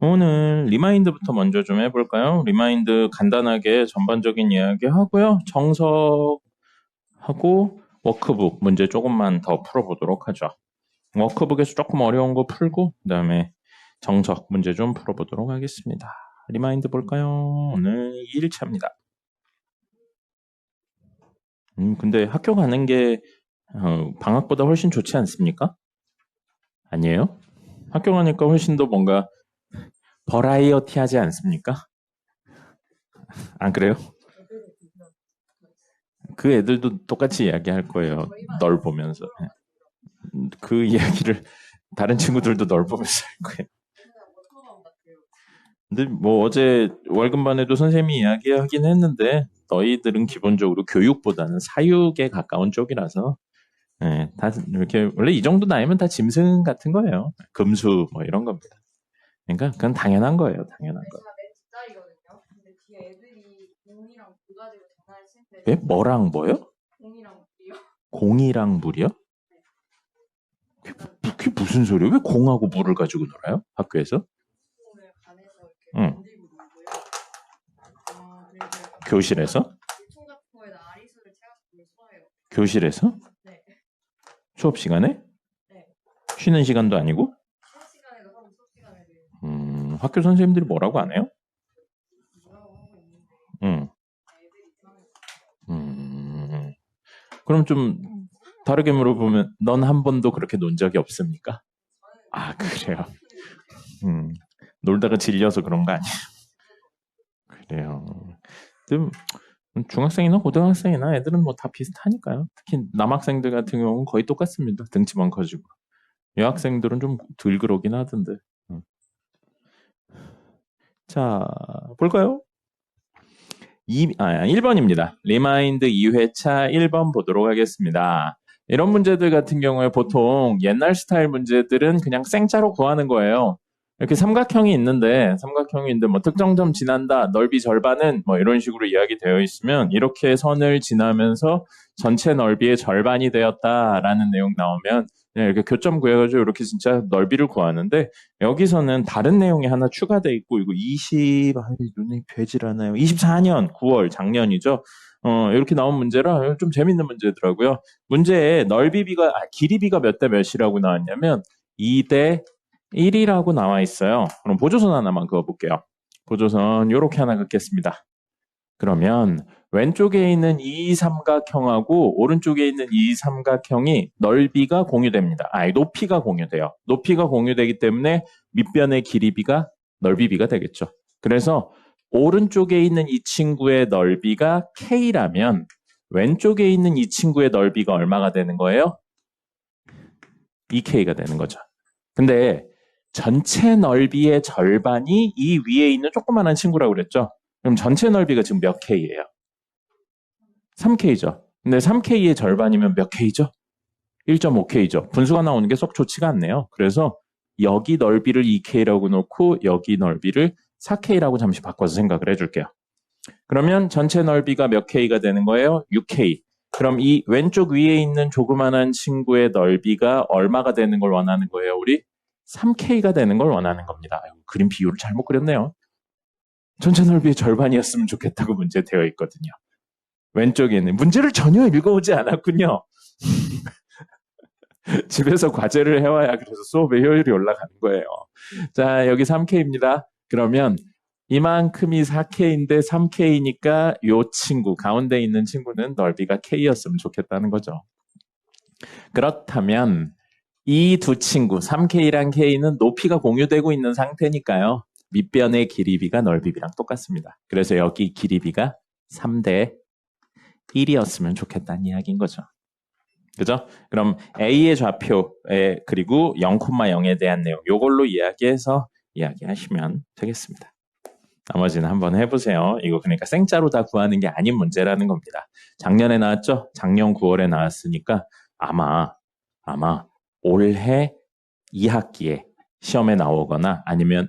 오늘 리마인드부터 먼저 좀 해볼까요? 리마인드 간단하게 전반적인 이야기 하고요. 정석하고 워크북 문제 조금만 더 풀어보도록 하죠. 워크북에서 조금 어려운 거 풀고 그다음에 정석 문제 좀 풀어보도록 하겠습니다. 리마인드 볼까요? 오늘 2일차입니다. 근데 학교 가는 게 방학보다 훨씬 좋지 않습니까? 아니에요? 학교 가니까 훨씬 더 뭔가 버라이어티하지 않습니까? 안 그래요? 그 애들도 똑같이 이야기할 거예요. 널 보면서. 그 이야기를 다른 친구들도 널 보면서 할 거예요. 근데 뭐 어제 월급반에도 선생님이 이야기하긴 했는데 너희들은 기본적으로 교육보다는 사육에 가까운 쪽이라서 다 이렇게 원래 이 정도 나이면 다 짐승 같은 거예요. 금수 뭐 이런 겁니다. 그러니까 그건 당연한 거예요. 당연한 거. 예? 뭐랑 뭐요? 공이랑 물이요? 그게 무슨 소리예요? 왜 공하고 물을 가지고 놀아요? 학교에서? 응. 교실에서? 교실에서? 수업 시간에? 쉬는 시간도 아니고? 학교 선생님들이 뭐라고 안 해요? 그럼 좀 다르게 물어보면 넌 한 번도 그렇게 논 적이 없습니까? 아, 그래요. 놀다가 질려서 그런 거 아니에요? 그래요. 중학생이나 고등학생이나 애들은 뭐 다 비슷하니까요. 특히 남학생들 같은 경우는 거의 똑같습니다. 등치만 커지고. 여학생들은 좀 덜 그러긴 하던데. 자, 볼까요? 1번입니다. 리마인드 2회차 1번 보도록 하겠습니다. 이런 문제들 같은 경우에 보통 옛날 스타일 문제들은 그냥 생짜로 구하는 거예요. 이렇게 삼각형이 있는데 뭐 특정 점 지난다, 넓이 절반은 뭐 이런 식으로 이야기되어 있으면 이렇게 선을 지나면서 전체 넓이의 절반이 되었다라는 내용 나오면 그냥 이렇게 교점 구해가지고 이렇게 진짜 넓이를 구하는데 여기서는 다른 내용이 하나 추가돼 있고 이거 눈이 되질 않아요. 24년 9월 작년이죠. 이렇게 나온 문제라 좀 재밌는 문제더라고요. 문제에 길이비가 몇 대 몇이라고 나왔냐면 2대 1이라고 나와 있어요. 그럼 보조선 하나만 그어볼게요. 보조선 이렇게 하나 긋겠습니다. 그러면 왼쪽에 있는 이 삼각형하고 오른쪽에 있는 이 삼각형이 넓이가 공유됩니다. 높이가 공유돼요. 높이가 공유되기 때문에 밑변의 길이비가 넓이비가 되겠죠. 그래서 오른쪽에 있는 이 친구의 넓이가 K라면 왼쪽에 있는 이 친구의 넓이가 얼마가 되는 거예요? 2K가 되는 거죠. 근데 전체 넓이의 절반이 이 위에 있는 조그마한 친구라고 그랬죠? 그럼 전체 넓이가 지금 몇 K예요? 3K죠. 근데 3K의 절반이면 몇 K죠? 1.5K죠. 분수가 나오는 게 썩 좋지가 않네요. 그래서 여기 넓이를 2K라고 놓고 여기 넓이를 4K라고 잠시 바꿔서 생각을 해줄게요. 그러면 전체 넓이가 몇 K가 되는 거예요? 6K. 그럼 이 왼쪽 위에 있는 조그만한 친구의 넓이가 얼마가 되는 걸 원하는 거예요? 우리 3K가 되는 걸 원하는 겁니다. 그림 비율을 잘못 그렸네요. 전체 넓이의 절반이었으면 좋겠다고 문제 되어 있거든요. 왼쪽에 있는 문제를 전혀 읽어오지 않았군요. 집에서 과제를 해와야 그래서 수업의 효율이 올라가는 거예요. 자, 여기 3K입니다. 그러면 이만큼이 4K인데 3K니까 요 친구, 가운데 있는 친구는 넓이가 K였으면 좋겠다는 거죠. 그렇다면 이 두 친구, 3K랑 K는 높이가 공유되고 있는 상태니까요. 밑변의 길이비가 넓이비랑 똑같습니다. 그래서 여기 길이비가 3대 1이었으면 좋겠다는 이야기인 거죠. 그죠? 그럼 A의 좌표에 그리고 0,0에 대한 내용 요걸로 이야기해서 이야기하시면 되겠습니다. 나머지는 한번 해보세요. 이거 그러니까 생짜로 다 구하는 게 아닌 문제라는 겁니다. 작년에 나왔죠? 작년 9월에 나왔으니까 아마 올해 2학기에 시험에 나오거나 아니면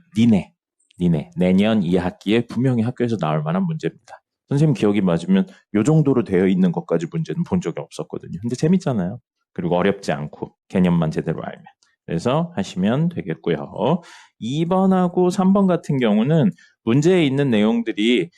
내년 2학기에 분명히 학교에서 나올 만한 문제입니다. 선생님 기억이 맞으면 요 정도로 되어 있는 것까지 문제는 본 적이 없었거든요. 근데 재밌잖아요. 그리고 어렵지 않고 개념만 제대로 알면. 그래서 하시면 되겠고요. 2번하고 3번 같은 경우는 문제에 있는 내용들이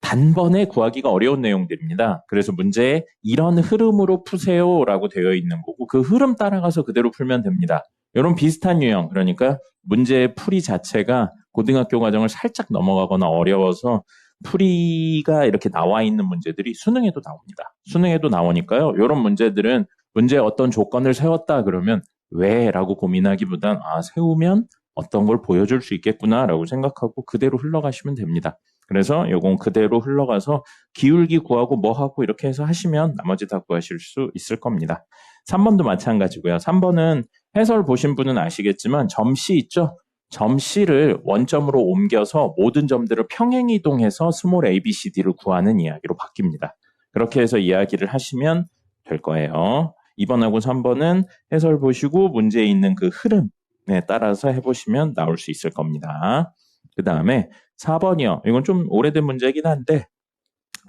단번에 구하기가 어려운 내용들입니다. 그래서 문제에 이런 흐름으로 푸세요라고 되어 있는 거고 그 흐름 따라가서 그대로 풀면 됩니다. 이런 비슷한 유형, 그러니까 문제의 풀이 자체가 고등학교 과정을 살짝 넘어가거나 어려워서 풀이가 이렇게 나와 있는 문제들이 수능에도 나옵니다. 수능에도 나오니까요. 이런 문제들은 문제에 어떤 조건을 세웠다 그러면 왜? 라고 고민하기보단 세우면 어떤 걸 보여줄 수 있겠구나 라고 생각하고 그대로 흘러가시면 됩니다. 그래서 요건 그대로 흘러가서 기울기 구하고 뭐 하고 이렇게 해서 하시면 나머지 다 구하실 수 있을 겁니다. 3번도 마찬가지고요. 3번은 해설 보신 분은 아시겠지만 점씨 있죠? 점씨를 원점으로 옮겨서 모든 점들을 평행이동해서 스몰 ABCD를 구하는 이야기로 바뀝니다. 그렇게 해서 이야기를 하시면 될 거예요. 2번하고 3번은 해설 보시고 문제에 있는 그 흐름에 따라서 해보시면 나올 수 있을 겁니다. 그 다음에 4번이요. 이건 좀 오래된 문제이긴 한데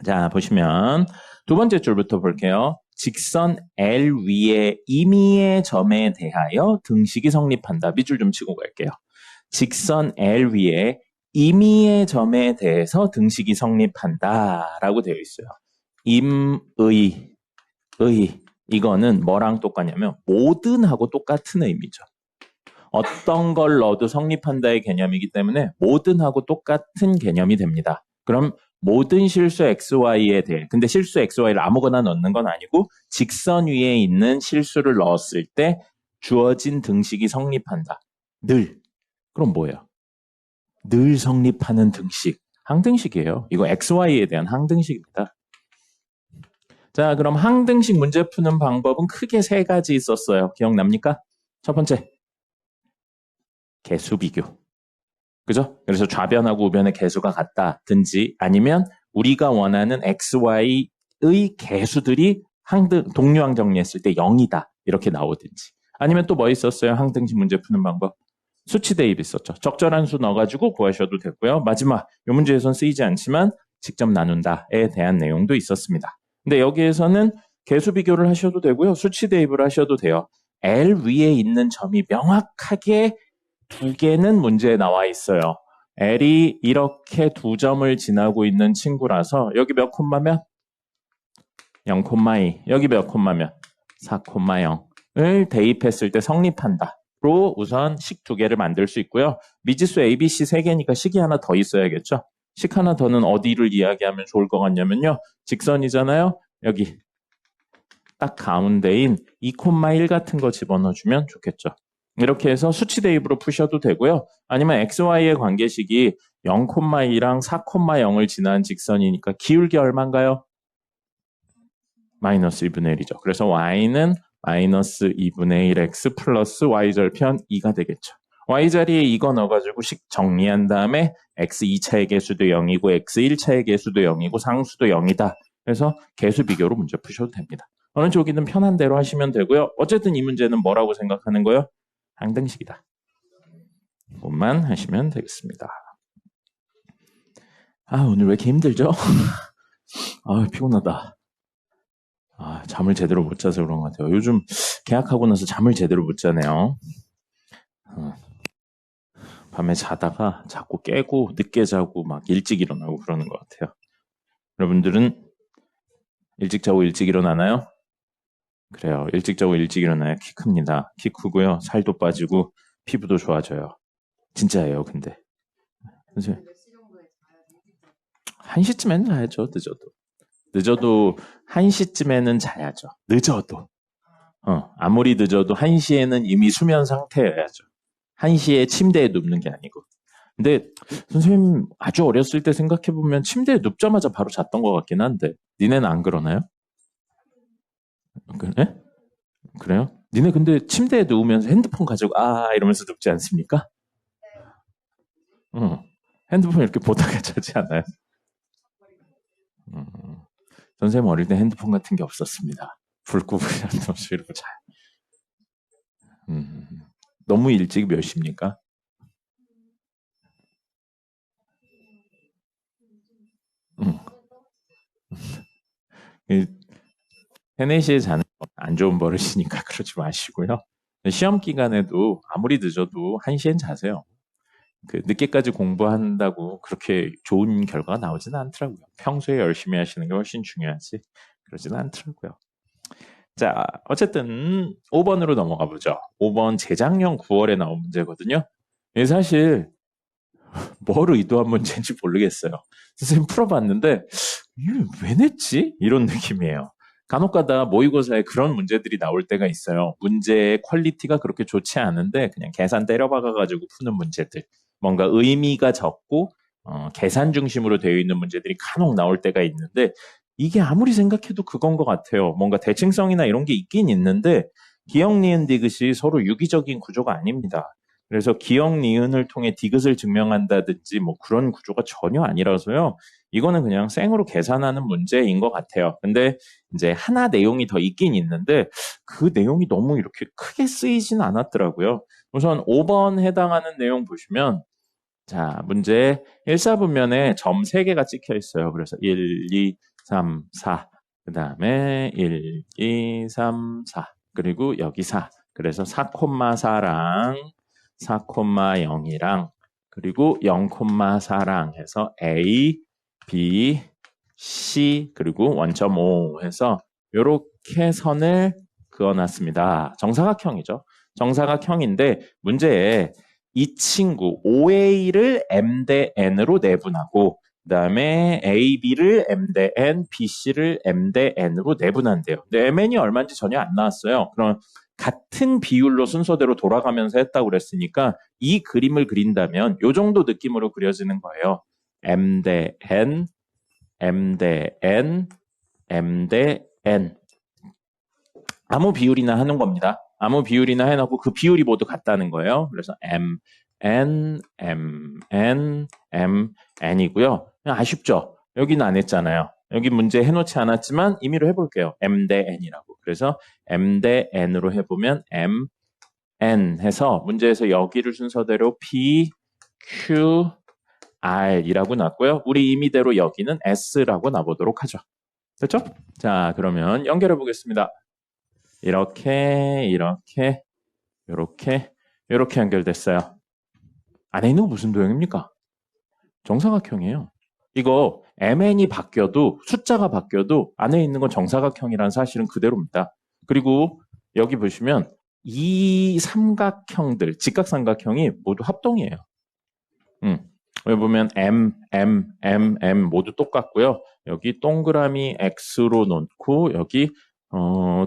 자 보시면 두 번째 줄부터 볼게요. 직선 L 위에 임의의 점에 대하여 등식이 성립한다. 밑줄 좀 치고 갈게요. 직선 L 위에 임의의 점에 대해서 등식이 성립한다 라고 되어 있어요. 임의, 이거는 뭐랑 똑같냐면 모든하고 똑같은 의미죠. 어떤 걸 넣어도 성립한다의 개념이기 때문에 모든하고 똑같은 개념이 됩니다. 그럼 모든 실수 XY에 대해, 근데 실수 XY를 아무거나 넣는 건 아니고 직선 위에 있는 실수를 넣었을 때 주어진 등식이 성립한다. 늘. 그럼 뭐예요? 늘 성립하는 등식. 항등식이에요. 이거 XY에 대한 항등식입니다. 자, 그럼 항등식 문제 푸는 방법은 크게 세 가지 있었어요. 기억납니까? 첫 번째, 개수 비교. 그죠? 그래서 좌변하고 우변의 개수가 같다든지 아니면 우리가 원하는 XY의 개수들이 동류항 정리했을 때 0이다. 이렇게 나오든지. 아니면 또 뭐 있었어요? 항등식 문제 푸는 방법. 수치 대입 있었죠. 적절한 수 넣어가지고 구하셔도 되고요. 마지막, 이 문제에선 쓰이지 않지만 직접 나눈다에 대한 내용도 있었습니다. 근데 여기에서는 개수 비교를 하셔도 되고요. 수치 대입을 하셔도 돼요. L 위에 있는 점이 명확하게 두 개는 문제에 나와 있어요. L이 이렇게 두 점을 지나고 있는 친구라서 여기 몇 콤마면? 0,2. 여기 몇 콤마면? 4,0을 대입했을 때 성립한다. 로 우선 식 두 개를 만들 수 있고요. 미지수 ABC 세 개니까 식이 하나 더 있어야겠죠. 식 하나 더는 어디를 이야기하면 좋을 것 같냐면요. 직선이잖아요. 여기 딱 가운데인 2,1 같은 거 집어넣어주면 좋겠죠. 이렇게 해서 수치 대입으로 푸셔도 되고요. 아니면 XY의 관계식이 0,2랑 4,0을 지난 직선이니까 기울기 얼마인가요? 마이너스 2분의 1이죠. 그래서 Y는 마이너스 2분의 1 X 플러스 Y절편 2가 되겠죠. Y자리에 이거 넣어가지고 식 정리한 다음에 X 2차의 개수도 0이고 X 1차의 개수도 0이고 상수도 0이다. 그래서 개수 비교로 문제 푸셔도 됩니다. 어느 쪽이든 편한 대로 하시면 되고요. 어쨌든 이 문제는 뭐라고 생각하는 거예요? 항등식이다. 그것만 하시면 되겠습니다. 오늘 왜 이렇게 힘들죠? 피곤하다. 잠을 제대로 못 자서 그런 것 같아요. 요즘 계약하고 나서 잠을 제대로 못 자네요. 밤에 자다가 자꾸 깨고 늦게 자고 막 일찍 일어나고 그러는 것 같아요. 여러분들은 일찍 자고 일찍 일어나나요? 그래요. 일찍 자고 일찍 일어나야 키 큽니다. 키 크고요. 살도 빠지고 피부도 좋아져요. 진짜예요, 근데. 선생님. 1시쯤에는 자야죠, 늦어도 1시쯤에는 자야죠. 늦어도. 아무리 늦어도 1시에는 이미 수면 상태여야죠. 1시에 침대에 눕는 게 아니고. 근데 선생님 아주 어렸을 때 생각해보면 침대에 눕자마자 바로 잤던 것 같긴 한데 니네는 안 그러나요? 그래? 그래요? 니네 근데 침대에 누우면서 핸드폰 가지고 이러면서 눕지 않습니까? 핸드폰 이렇게 보다가 자지 않아요? 선생님 어릴 때 핸드폰 같은 게 없었습니다. 불 끄고 그냥 누워서 이러고 자요. 너무 일찍 몇 시입니까? 3, 4시에 자는 건 안 좋은 버릇이니까 그러지 마시고요. 시험 기간에도 아무리 늦어도 1시엔 자세요. 늦게까지 공부한다고 그렇게 좋은 결과가 나오지는 않더라고요. 평소에 열심히 하시는 게 훨씬 중요하지. 그러지는 않더라고요. 자, 어쨌든 5번으로 넘어가 보죠. 5번 재작년 9월에 나온 문제거든요. 사실 뭘 의도한 문제인지 모르겠어요. 선생님 풀어봤는데 이게 왜 냈지? 이런 느낌이에요. 간혹가다 모의고사에 그런 문제들이 나올 때가 있어요. 문제의 퀄리티가 그렇게 좋지 않은데 그냥 계산 때려박아가지고 푸는 문제들. 뭔가 의미가 적고 계산 중심으로 되어 있는 문제들이 간혹 나올 때가 있는데 이게 아무리 생각해도 그건 것 같아요. 뭔가 대칭성이나 이런 게 있긴 있는데 기억, 니은, 디귿이 서로 유기적인 구조가 아닙니다. 그래서 기억, 니은을 통해 디귿을 증명한다든지 뭐 그런 구조가 전혀 아니라서요. 이거는 그냥 생으로 계산하는 문제인 것 같아요. 근데 이제 하나 내용이 더 있긴 있는데 그 내용이 너무 이렇게 크게 쓰이진 않았더라고요. 우선 5번 해당하는 내용 보시면 자, 문제 1사분면에 점 3개가 찍혀 있어요. 그래서 1, 2, 3, 4. 그 다음에 1, 2, 3, 4. 그리고 여기 4. 그래서 4,4랑 4,0이랑 그리고 0,4랑 해서 A, B, C 그리고 1.5 해서 이렇게 선을 그어놨습니다. 정사각형이죠. 정사각형인데 문제에 이 친구 OA를 M 대 N으로 내분하고 그 다음에 AB를 M 대 N, BC를 M 대 N으로 내분한대요. 근데 MN이 얼마인지 전혀 안 나왔어요. 그럼 같은 비율로 순서대로 돌아가면서 했다고 그랬으니까 이 그림을 그린다면 이 정도 느낌으로 그려지는 거예요. M 대 N, M 대 N, M 대 N. 아무 비율이나 하는 겁니다. 아무 비율이나 해놓고 그 비율이 모두 같다는 거예요. 그래서 M, N, M, N, M, N이고요. 아쉽죠? 여기는 안 했잖아요. 여기 문제 해놓지 않았지만 임의로 해볼게요. M 대 N이라고. 그래서 M 대 N으로 해보면 M, N 해서 문제에서 여기를 순서대로 P, Q, R이라고 놨고요. 우리 임의대로 여기는 S라고 놔보도록 하죠. 됐죠? 자, 그러면 연결해 보겠습니다. 이렇게, 이렇게, 이렇게, 이렇게 연결됐어요. 안에 있는 거 무슨 도형입니까? 정사각형이에요. 이거 MN이 바뀌어도 숫자가 바뀌어도 안에 있는 건 정사각형이라는 사실은 그대로입니다. 그리고 여기 보시면 이 삼각형들, 직각삼각형이 모두 합동이에요. 여기 보면 M, M, M, M 모두 똑같고요. 여기 동그라미 X로 놓고 여기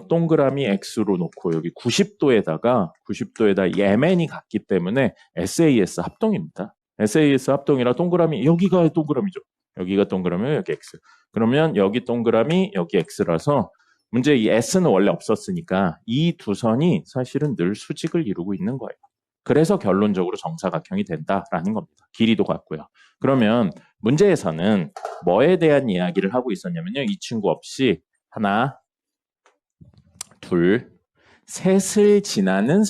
동그라미 X로 놓고 여기 90도에다 이 MN이 같기 때문에 SAS 합동입니다. SAS 합동이라 동그라미 여기가 동그라미죠. 여기가 동그라미 여기 X. 그러면 여기 동그라미 여기 X라서 문제 이 S는 원래 없었으니까 이 두 선이 사실은 늘 수직을 이루고 있는 거예요. 그래서 결론적으로 정사각형이 된다라는 겁니다. 길이도 같고요. 그러면 문제에서는 뭐에 대한 이야기를 하고 있었냐면요. 이 친구 없이 하나, 둘, 셋을 지나는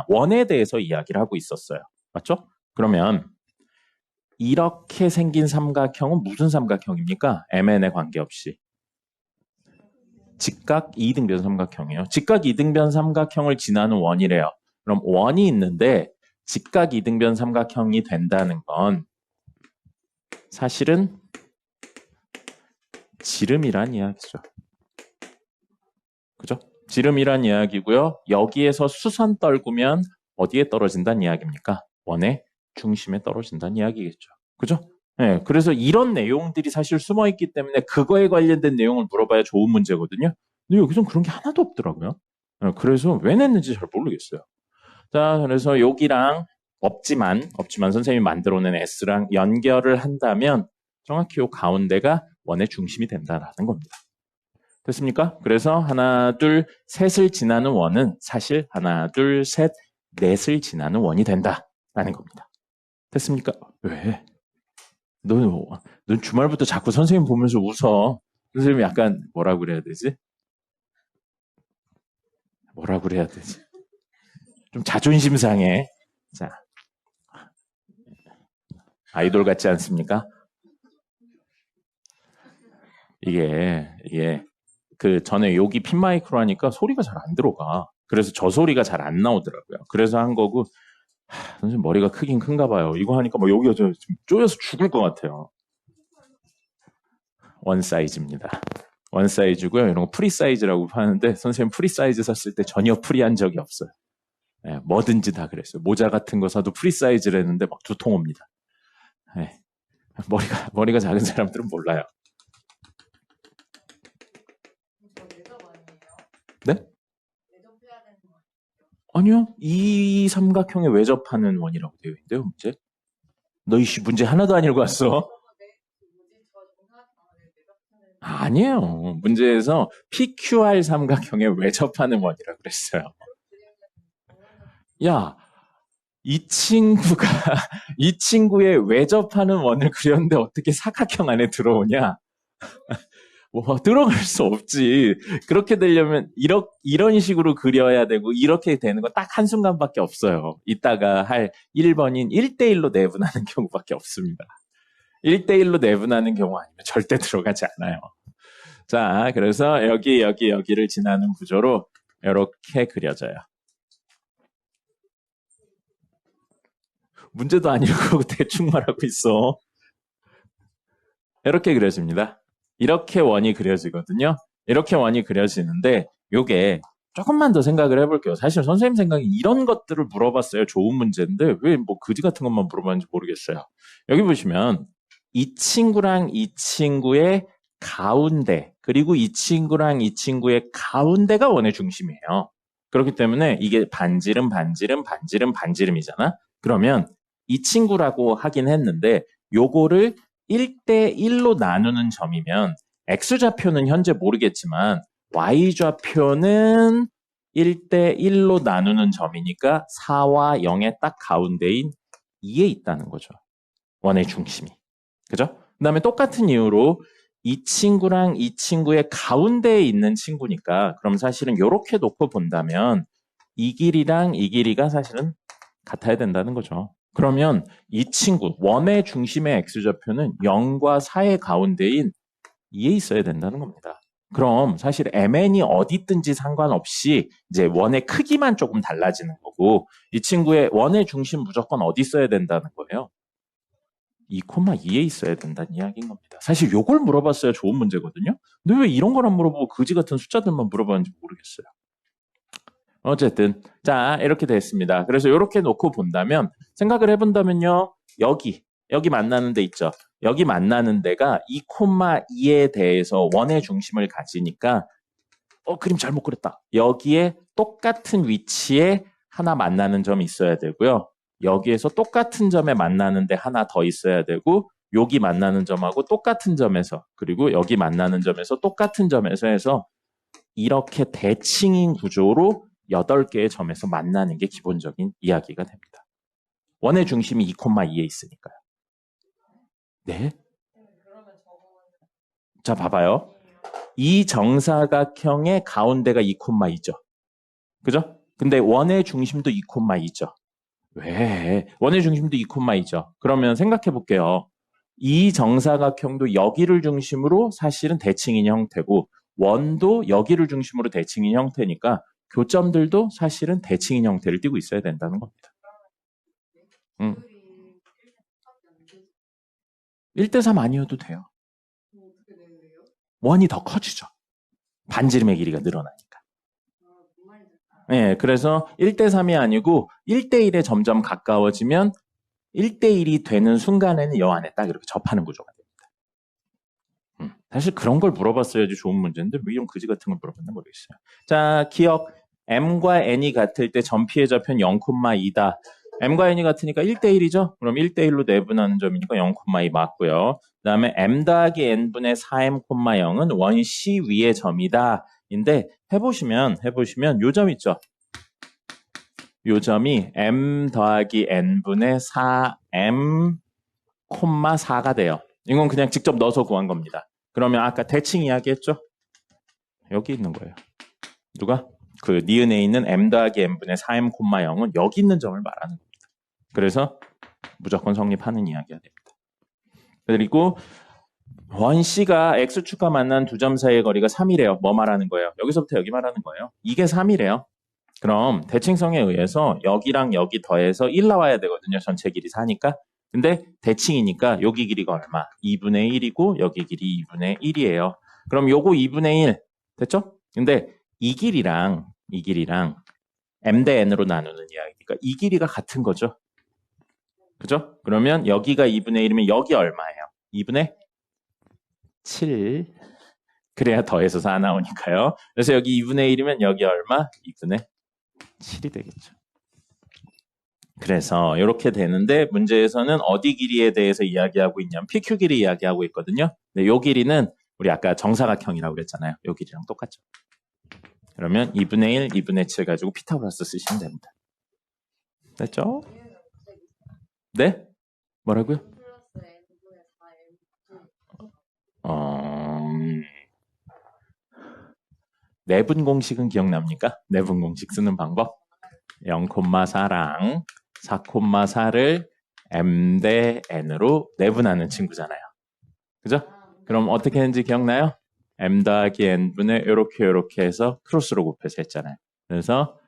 원에 대해서 이야기를 하고 있었어요. 맞죠? 그러면 이렇게 생긴 삼각형은 무슨 삼각형입니까? MN에 관계없이. 직각 이등변 삼각형이에요. 직각 이등변 삼각형을 지나는 원이래요. 그럼 원이 있는데 직각 이등변 삼각형이 된다는 건 사실은 지름이란 이야기죠. 그죠? 지름이란 이야기고요. 여기에서 수선 떨구면 어디에 떨어진다는 이야기입니까? 원의 중심에 떨어진다는 이야기겠죠. 그죠? 네, 그래서 이런 내용들이 사실 숨어 있기 때문에 그거에 관련된 내용을 물어봐야 좋은 문제거든요. 근데 여기선 그런 게 하나도 없더라고요. 네, 그래서 왜 냈는지 잘 모르겠어요. 자, 그래서 여기랑 없지만 선생님이 만들어낸 S랑 연결을 한다면 정확히 요 가운데가 원의 중심이 된다라는 겁니다. 됐습니까? 그래서 하나, 둘, 셋을 지나는 원은 사실 하나, 둘, 셋, 넷을 지나는 원이 된다라는 겁니다. 됐습니까? 왜? 넌 주말부터 자꾸 선생님 보면서 웃어. 선생님이 약간 뭐라 그래야 되지? 뭐라 그래야 되지? 좀 자존심 상해. 자, 아이돌 같지 않습니까? 이게 그 전에 여기 핀 마이크로 하니까 소리가 잘 안 들어가. 그래서 저 소리가 잘 안 나오더라고요. 그래서 한 거고, 선생님 머리가 크긴 큰가 봐요. 이거 하니까 뭐 여기가 좀 쪼여서 죽을 것 같아요. 원 사이즈입니다. 원 사이즈고요. 이런 거 프리 사이즈라고 하는데 선생님 프리 사이즈 샀을 때 전혀 프리한 적이 없어요. 네, 뭐든지 다 그랬어요. 모자 같은 거 사도 프리 사이즈를 했는데 막 두통 옵니다. 네, 머리가 작은 사람들은 몰라요. 네? 아니요. 이 삼각형에 외접하는 원이라고 되어 있는데요, 문제. 너 이씨 문제 하나도 안 읽어왔어. 아니에요. 문제에서 PQR 삼각형에 외접하는 원이라고 그랬어요. 야, 이 친구가 이 친구의 외접하는 원을 그렸는데 어떻게 사각형 안에 들어오냐? 뭐 들어갈 수 없지. 그렇게 되려면 이런 식으로 그려야 되고 이렇게 되는 건 딱 한순간밖에 없어요. 이따가 할 1번인 1대1로 내분하는 경우밖에 없습니다. 1대1로 내분하는 경우 아니면 절대 들어가지 않아요. 자, 그래서 여기를 지나는 구조로 이렇게 그려져요. 문제도 안 읽고 대충 말하고 있어. 이렇게 그려집니다. 이렇게 원이 그려지거든요. 이렇게 원이 그려지는데 요게 조금만 더 생각을 해볼게요. 사실 선생님 생각에 이런 것들을 물어봤어요. 좋은 문제인데 왜 뭐 그지 같은 것만 물어봤는지 모르겠어요. 여기 보시면 이 친구랑 이 친구의 가운데 그리고 이 친구랑 이 친구의 가운데가 원의 중심이에요. 그렇기 때문에 이게 반지름이잖아. 그러면 이 친구라고 하긴 했는데 요거를 1대1로 나누는 점이면 X좌표는 현재 모르겠지만 Y좌표는 1대1로 나누는 점이니까 4와 0의 딱 가운데인 2에 있다는 거죠. 원의 중심이. 그죠? 그 다음에 똑같은 이유로 이 친구랑 이 친구의 가운데에 있는 친구니까 그럼 사실은 이렇게 놓고 본다면 이 길이랑 이 길이가 사실은 같아야 된다는 거죠. 그러면 이 친구, 원의 중심의 X좌표는 0과 4의 가운데인 2에 있어야 된다는 겁니다. 그럼 사실 MN이 어디 있든지 상관없이 이제 원의 크기만 조금 달라지는 거고 이 친구의 원의 중심 무조건 어디 있어야 된다는 거예요? 2,2에 있어야 된다는 이야기인 겁니다. 사실 요걸 물어봤어야 좋은 문제거든요. 근데 왜 이런 걸 안 물어보고 그지 같은 숫자들만 물어봤는지 모르겠어요. 어쨌든 자 이렇게 됐습니다. 그래서 이렇게 놓고 본다면 생각을 해본다면요. 여기 만나는 데 있죠. 여기 만나는 데가 2,2에 대해서 원의 중심을 가지니까 그림 잘못 그렸다. 여기에 똑같은 위치에 하나 만나는 점이 있어야 되고요. 여기에서 똑같은 점에 만나는데 하나 더 있어야 되고 여기 만나는 점하고 똑같은 점에서 그리고 여기 만나는 점에서 똑같은 점에서 해서 이렇게 대칭인 구조로 8개의 점에서 만나는 게 기본적인 이야기가 됩니다. 원의 중심이 2,2에 있으니까요. 네? 자, 봐봐요. 이 정사각형의 가운데가 2,2죠. 그죠? 근데 원의 중심도 2,2죠. 왜? 원의 중심도 2,2죠. 그러면 생각해 볼게요. 이 정사각형도 여기를 중심으로 사실은 대칭인 형태고 원도 여기를 중심으로 대칭인 형태니까 교점들도 사실은 대칭인 형태를 띠고 있어야 된다는 겁니다. 1대3 아니어도 돼요. 원이 더 커지죠. 반지름의 길이가 늘어나니까. 네, 그래서 1대3이 아니고 1대1에 점점 가까워지면 1대1이 되는 순간에는 여 안에 딱 이렇게 접하는 구조가 됩니다. 사실 그런 걸 물어봤어야지 좋은 문제인데 왜 이런 그지 같은 걸 물어봤나 모르겠어요. 자, 기억. M과 N이 같을 때 점피의 좌표는 0,2다. M과 N이 같으니까 1대1이죠? 그럼 1대1로 내분하는 점이니까 0,2 맞고요. 그 다음에 M 더하기 N분의 4M,0은 원C 위의 점이다. 인데 해보시면 요 점 있죠? 요 점이 M 더하기 N분의 4M, 4가 돼요. 이건 그냥 직접 넣어서 구한 겁니다. 그러면 아까 대칭 이야기했죠? 여기 있는 거예요. 누가? 그 니은에 있는 M 더하기 N분의 4M, 0은 여기 있는 점을 말하는 겁니다. 그래서 무조건 성립하는 이야기가 됩니다. 그리고 원C가 X축과 만난 두 점 사이의 거리가 3이래요. 뭐 말하는 거예요? 여기서부터 여기 말하는 거예요. 이게 3이래요. 그럼 대칭성에 의해서 여기랑 여기 더해서 1 나와야 되거든요. 전체 길이 4니까. 근데 대칭이니까 여기 길이가 얼마? 2분의 1이고 여기 길이 2분의 1이에요. 그럼 요거 2분의 1 됐죠? 근데 이 길이랑 m 대 n으로 나누는 이야기니까 이 길이가 같은 거죠. 그죠? 그러면 여기가 2분의 1이면 여기 얼마예요? 2분의 7. 그래야 더해서 4 나오니까요. 그래서 여기 2분의 1이면 여기 얼마? 2분의 7이 되겠죠. 그래서 이렇게 되는데 문제에서는 어디 길이에 대해서 이야기하고 있냐면 PQ 길이 이야기하고 있거든요. 근데 이 길이는 우리 아까 정사각형이라고 그랬잖아요. 이 길이랑 똑같죠. 그러면 2분의 1, 2분의 7 가지고 피타고라스 쓰시면 됩니다. 됐죠? 네? 뭐라고요? 내분 공식은 기억납니까? 내분 공식 쓰는 방법? 0,4랑 4,4를 m 대 n으로 내분하는 친구잖아요. 그죠? 그럼 어떻게 했는지 기억나요? m 더하기 n분의 이렇게 해서 크로스로 곱해서 했잖아요. 그래서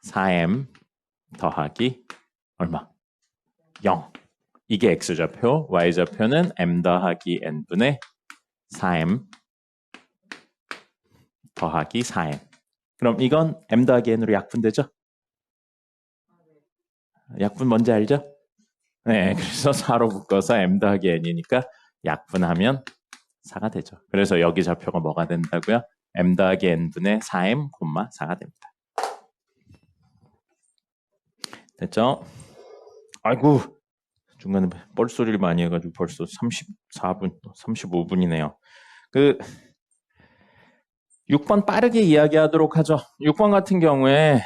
4m 더하기 얼마? 0. 이게 x좌표, y좌표는 m 더하기 n분의 4m 더하기 4m. 그럼 이건 m 더하기 n으로 약분되죠? 약분 뭔지 알죠? 네, 그래서 4로 묶어서 m 더하기 n이니까 약분하면 4가 되죠. 그래서 여기 좌표가 뭐가 된다고요? m 더하기 n분의 4m, 4가 됩니다. 됐죠? 아이고, 중간에 뻘소리를 많이 해가지고 벌써 34분, 35분이네요. 6번 빠르게 이야기하도록 하죠. 6번 같은 경우에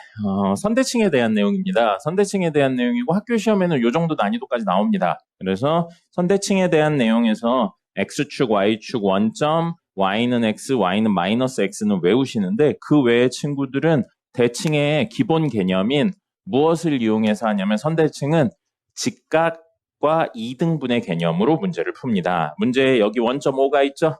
선대칭에 대한 내용입니다. 선대칭에 대한 내용이고 학교 시험에는 이 정도 난이도까지 나옵니다. 그래서 선대칭에 대한 내용에서 x축, y축 원점, y는 x, y는 마이너스 x는 외우시는데 그 외의 친구들은 대칭의 기본 개념인 무엇을 이용해서 하냐면 선대칭은 직각과 이등분의 개념으로 문제를 풉니다. 문제에 여기 원점 5가 있죠?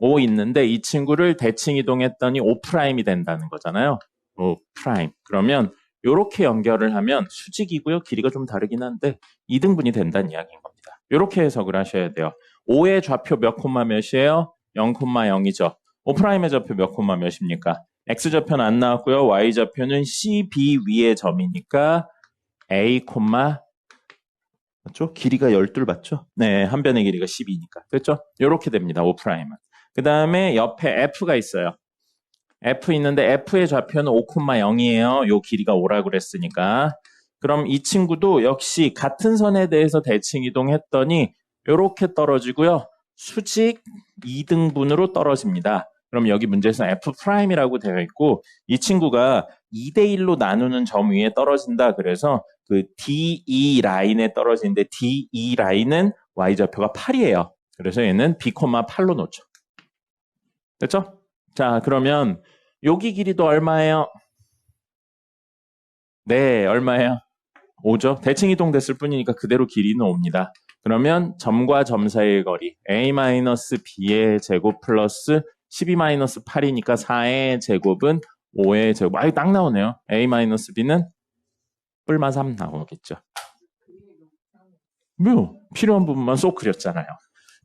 5 있는데 이 친구를 대칭 이동했더니 5'이 된다는 거잖아요. 5'. 그러면 이렇게 연결을 하면 수직이고요. 길이가 좀 다르긴 한데 2등분이 된다는 이야기인 겁니다. 이렇게 해석을 하셔야 돼요. 5의 좌표 몇 콤마 몇이에요? 0,0이죠. 5'의 좌표 몇 콤마 몇입니까? x좌표는 안 나왔고요. y좌표는 CB 위의 점이니까 A, 맞죠? 길이가 12 맞죠? 네, 한 변의 길이가 12니까. 됐죠? 이렇게 됩니다. 5'은. 그 다음에 옆에 F가 있어요. F 있는데 F의 좌표는 5,0이에요. 요 길이가 5라고 그랬으니까. 그럼 이 친구도 역시 같은 선에 대해서 대칭 이동했더니 이렇게 떨어지고요. 수직 2등분으로 떨어집니다. 그럼 여기 문제에서 F'이라고 되어 있고 이 친구가 2대1로 나누는 점 위에 떨어진다. 그래서 그 DE 라인에 떨어지는데 DE 라인은 Y좌표가 8이에요. 그래서 얘는 B, 8로 놓죠. 됐죠? 자, 그러면 여기 길이도 얼마예요? 네, 얼마예요? 5죠? 대칭 이동됐을 뿐이니까 그대로 길이는 5입니다. 그러면 점과 점 사이의 거리 a-b의 제곱 플러스 12-8이니까 4의 제곱은 5의 제곱. 아유, 딱 나오네요. a-b는 뿔마 3 나오겠죠. 뭐 필요한 부분만 쏙 그렸잖아요.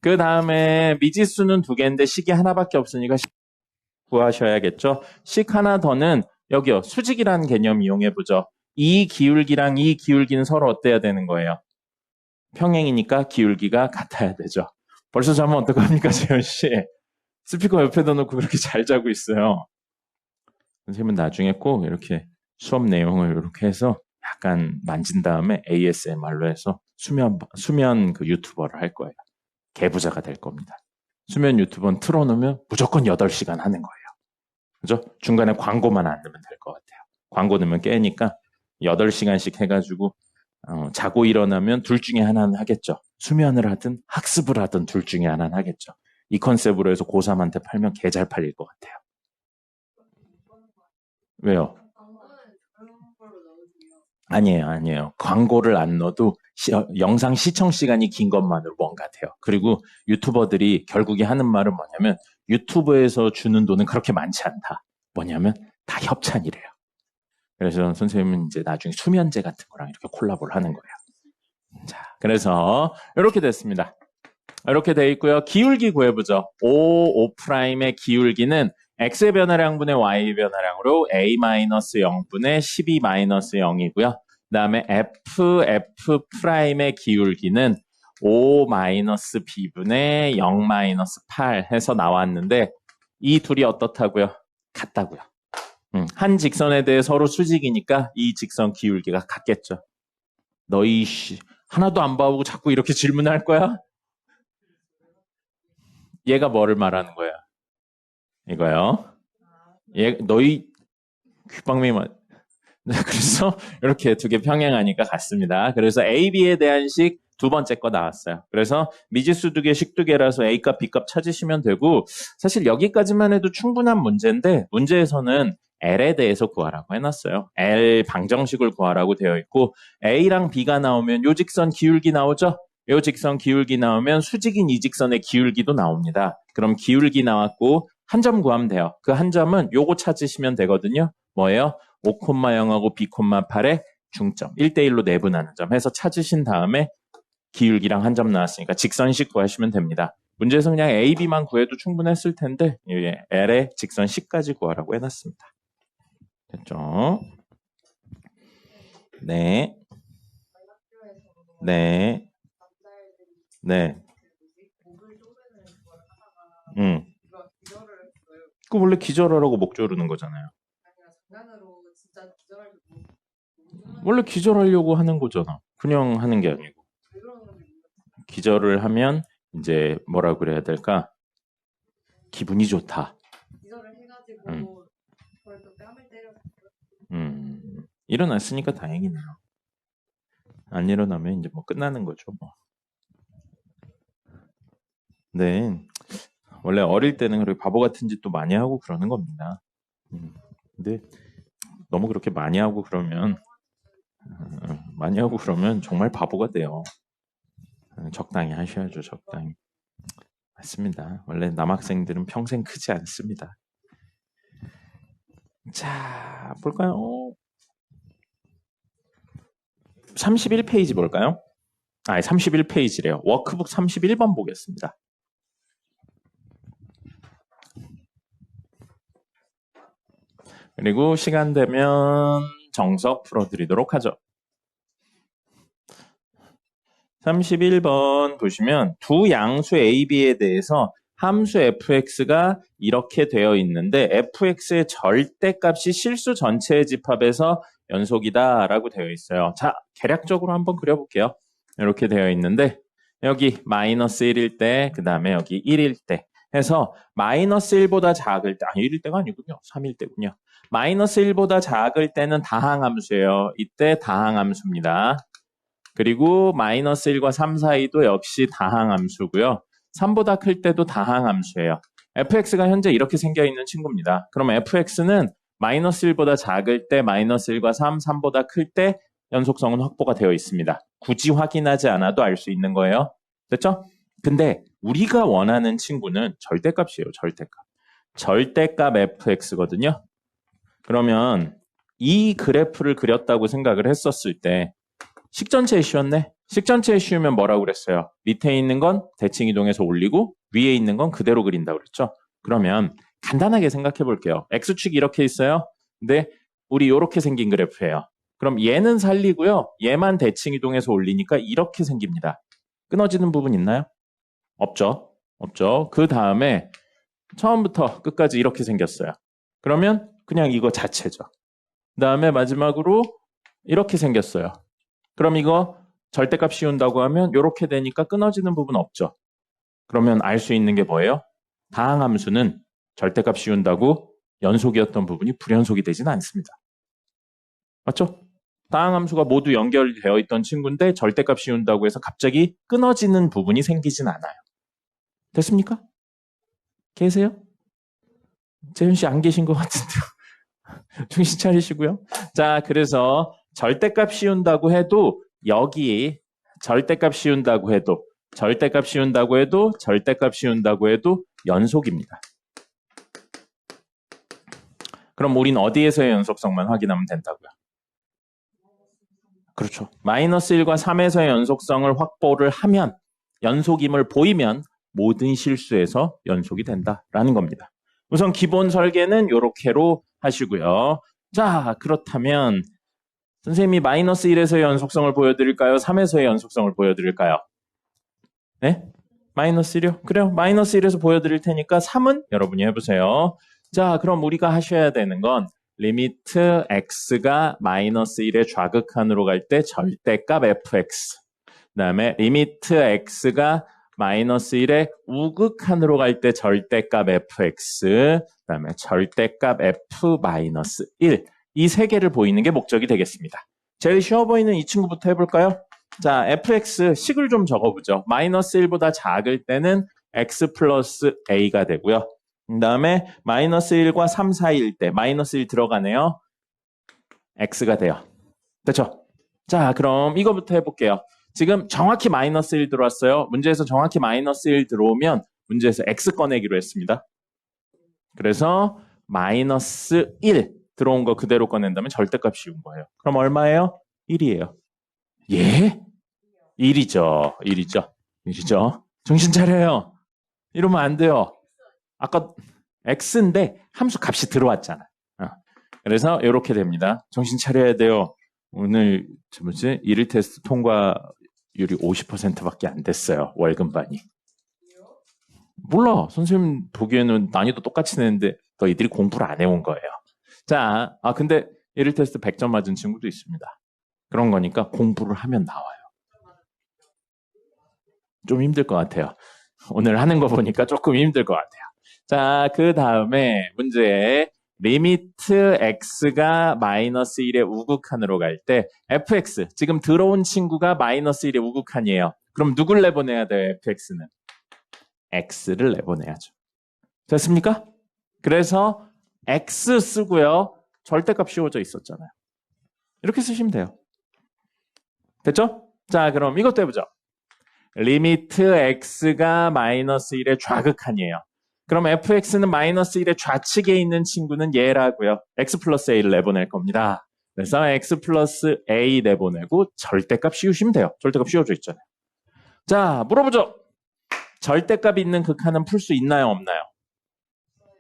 그 다음에 미지수는 2개인데 식이 하나밖에 없으니까 구하셔야겠죠. 식 하나 더는 여기요. 수직이라는 개념 이용해보죠. 이 기울기랑 이 기울기는 서로 어때야 되는 거예요? 평행이니까 기울기가 같아야 되죠. 벌써 자면 어떡합니까, 재현씨? 스피커 옆에다 놓고 그렇게 잘 자고 있어요. 선생님은 나중에 꼭 이렇게 수업 내용을 이렇게 해서 약간 만진 다음에 ASMR로 해서 수면 그 유튜버를 할 거예요. 개부자가 될 겁니다. 수면 유튜버는 틀어놓으면 무조건 8시간 하는 거예요. 그죠? 중간에 광고만 안 넣으면 될 것 같아요. 광고 넣으면 깨니까 8시간씩 해가지고 자고 일어나면 둘 중에 하나는 하겠죠. 수면을 하든 학습을 하든 둘 중에 하나는 하겠죠. 이 컨셉으로 해서 고3한테 팔면 개 잘 팔릴 것 같아요. 왜요? 아니에요. 광고를 안 넣어도 영상 시청 시간이 긴 것만으로 뭔가 돼요. 그리고 유튜버들이 결국에 하는 말은 뭐냐면 유튜브에서 주는 돈은 그렇게 많지 않다. 뭐냐면 다 협찬이래요. 그래서 선생님은 이제 나중에 수면제 같은 거랑 이렇게 콜라보를 하는 거예요. 자, 그래서 이렇게 됐습니다. 이렇게 돼 있고요. 기울기 구해보죠. O'의 기울기는 X의 변화량분의 Y의 변화량으로 A-0분의 12-0이고요. 그 다음에 F'의 기울기는 O-B분의 0-8 해서 나왔는데 이 둘이 어떻다고요? 같다고요. 한 직선에 대해 서로 수직이니까 이 직선 기울기가 같겠죠. 너희 하나도 안 봐보고 자꾸 이렇게 질문할 거야? 얘가 뭐를 말하는 거야? 이거요. 너희 귓방맹이만. 네, 그래서 이렇게 두 개 평행하니까 같습니다. 그래서 A, B에 대한 식 두 번째 거 나왔어요. 그래서 미지수 두 개, 식 두 개라서 A값, B값 찾으시면 되고 사실 여기까지만 해도 충분한 문제인데 문제에서는 L에 대해서 구하라고 해놨어요. L 방정식을 구하라고 되어 있고 A랑 B가 나오면 요 직선 기울기 나오죠? 요 직선 기울기 나오면 수직인 이 직선의 기울기도 나옵니다. 그럼 기울기 나왔고 한 점 구하면 돼요. 그 한 점은 요거 찾으시면 되거든요. 뭐예요? 5,0하고 B,8의 중점 1대1로 내분하는 점 해서 찾으신 다음에 기울기랑 한 점 나왔으니까 직선식 구하시면 됩니다. 문제에서 그냥 A, B만 구해도 충분했을 텐데 L의 직선 C까지 구하라고 해놨습니다. 됐죠? 네. 네. 네. 그 원래 기절하라고 목 조르는 거잖아요. 원래 기절하려고 하는 거잖아. 그냥 하는 게 아니고. 기절을 하면 이제 뭐라 그래야 될까? 기분이 좋다. 기절을 해가지고 그걸 또 뺨을 때렸어요. 일어났으니까 다행이네요. 안 일어나면 이제 뭐 끝나는 거죠. 뭐. 네. 원래 어릴 때는 그렇게 바보 같은 짓도 많이 하고 그러는 겁니다. 근데 너무 그렇게 많이 하고 그러면 정말 바보가 돼요. 적당히 하셔야죠. 적당히. 맞습니다. 원래 남학생들은 평생 크지 않습니다. 자, 볼까요? 31페이지 볼까요? 31페이지래요. 워크북 31번 보겠습니다. 그리고 시간 되면 정석 풀어드리도록 하죠. 31번 보시면 두 양수 A, B에 대해서 함수 fx가 이렇게 되어 있는데 fx의 절대값이 실수 전체의 집합에서 연속이다 라고 되어 있어요. 자, 계략적으로 한번 그려볼게요. 이렇게 되어 있는데 여기 마이너스 1일 때, 그 다음에 여기 1일 때 해서 마이너스 1보다 작을 때, 1일 때가 아니군요. 3일 때군요. 마이너스 1보다 작을 때는 다항함수예요. 이때 다항함수입니다. 그리고 마이너스 1과 3 사이도 역시 다항함수고요. 3보다 클 때도 다항함수예요. fx가 현재 이렇게 생겨있는 친구입니다. 그럼 fx는 마이너스 1보다 작을 때 마이너스 1과 3, 3보다 클 때 연속성은 확보가 되어 있습니다. 굳이 확인하지 않아도 알 수 있는 거예요. 됐죠? 근데 우리가 원하는 친구는 절대값이에요. 절대값. 절대값 fx거든요. 그러면 이 그래프를 그렸다고 생각을 했었을 때 식전체에 씌웠네? 식전체에 씌우면 뭐라고 그랬어요? 밑에 있는 건 대칭 이동해서 올리고 위에 있는 건 그대로 그린다고 그랬죠? 그러면 간단하게 생각해 볼게요. X축이 이렇게 있어요. 근데 우리 이렇게 생긴 그래프예요. 그럼 얘는 살리고요. 얘만 대칭 이동해서 올리니까 이렇게 생깁니다. 끊어지는 부분 있나요? 없죠. 없죠. 그 다음에 처음부터 끝까지 이렇게 생겼어요. 그러면 그냥 이거 자체죠. 그 다음에 마지막으로 이렇게 생겼어요. 그럼 이거 절대값 씌운다고 하면 이렇게 되니까 끊어지는 부분 없죠. 그러면 알 수 있는 게 뭐예요? 다항함수는 절대값 씌운다고 연속이었던 부분이 불연속이 되지는 않습니다. 맞죠? 다항함수가 모두 연결되어 있던 친구인데 절대값 씌운다고 해서 갑자기 끊어지는 부분이 생기진 않아요. 됐습니까? 계세요? 재현 씨 안 계신 것 같은데요. 정신 차리시고요. 자, 그래서 절대값 씌운다고 해도 여기 절대값 씌운다고 해도 연속입니다. 그럼 우린 어디에서의 연속성만 확인하면 된다고요? 그렇죠. 마이너스 1과 3에서의 연속성을 확보를 하면 연속임을 보이면 모든 실수에서 연속이 된다라는 겁니다. 우선 기본 설계는 이렇게로 하시고요. 자, 그렇다면 선생님이 마이너스 1에서의 연속성을 보여드릴까요? 3에서의 연속성을 보여드릴까요? 네? 마이너스 1이요? 그래요. 마이너스 1에서 보여드릴 테니까 3은 여러분이 해보세요. 자, 그럼 우리가 하셔야 되는 건 리미트 x가 마이너스 1의 좌극한으로 갈 때 절대값 fx. 그 다음에 리미트 x가 마이너스 1의 우극한으로 갈 때 절대값 fx. 그 다음에 절대값 f 마이너스 1. 이 세 개를 보이는 게 목적이 되겠습니다. 제일 쉬워 보이는 이 친구부터 해볼까요? 자, fx 식을 좀 적어보죠. 마이너스 1보다 작을 때는 x 플러스 a가 되고요. 그 다음에 마이너스 1과 3 사이일 때 마이너스 1 들어가네요. x가 돼요. 됐죠? 자, 그럼 이거부터 해볼게요. 지금 정확히 마이너스 1 들어왔어요. 문제에서 정확히 마이너스 1 들어오면 문제에서 x 꺼내기로 했습니다. 그래서 마이너스 1 들어온 거 그대로 꺼낸다면 절대값 씌운 거예요. 그럼 얼마예요? 1이에요. 예? 1이죠. 1이죠. 정신 차려요. 이러면 안 돼요. 아까 x인데 함수 값이 들어왔잖아. 그래서 이렇게 됩니다. 정신 차려야 돼요. 오늘 뭐지? 1일 테스트 통과율이 50%밖에 안 됐어요. 월급반이. 몰라. 선생님 보기에는 난이도 똑같이 내는데 너희들이 공부를 안 해온 거예요. 자, 근데 1일 테스트 100점 맞은 친구도 있습니다. 그런 거니까 공부를 하면 나와요. 좀 힘들 것 같아요. 오늘 하는 거 보니까 조금 힘들 것 같아요. 자, 그 다음에 문제에 리미트 x가 마이너스 1의 우극한으로 갈 때 fx, 지금 들어온 친구가 마이너스 1의 우극한이에요. 그럼 누굴 내보내야 돼요, fx는? x를 내보내야죠. 됐습니까? 그래서 x 쓰고요. 절대값 씌워져 있었잖아요. 이렇게 쓰시면 돼요. 됐죠? 자, 그럼 이것도 해보죠. 리미트 x가 마이너스 1의 좌극한이에요. 그럼 fx는 마이너스 1의 좌측에 있는 친구는 얘라고요. x 플러스 a를 내보낼 겁니다. 그래서 x 플러스 a 내보내고 절대값 씌우시면 돼요. 절대값 씌워져 있잖아요. 자, 물어보죠. 절대값 있는 극한은 풀 수 있나요? 없나요?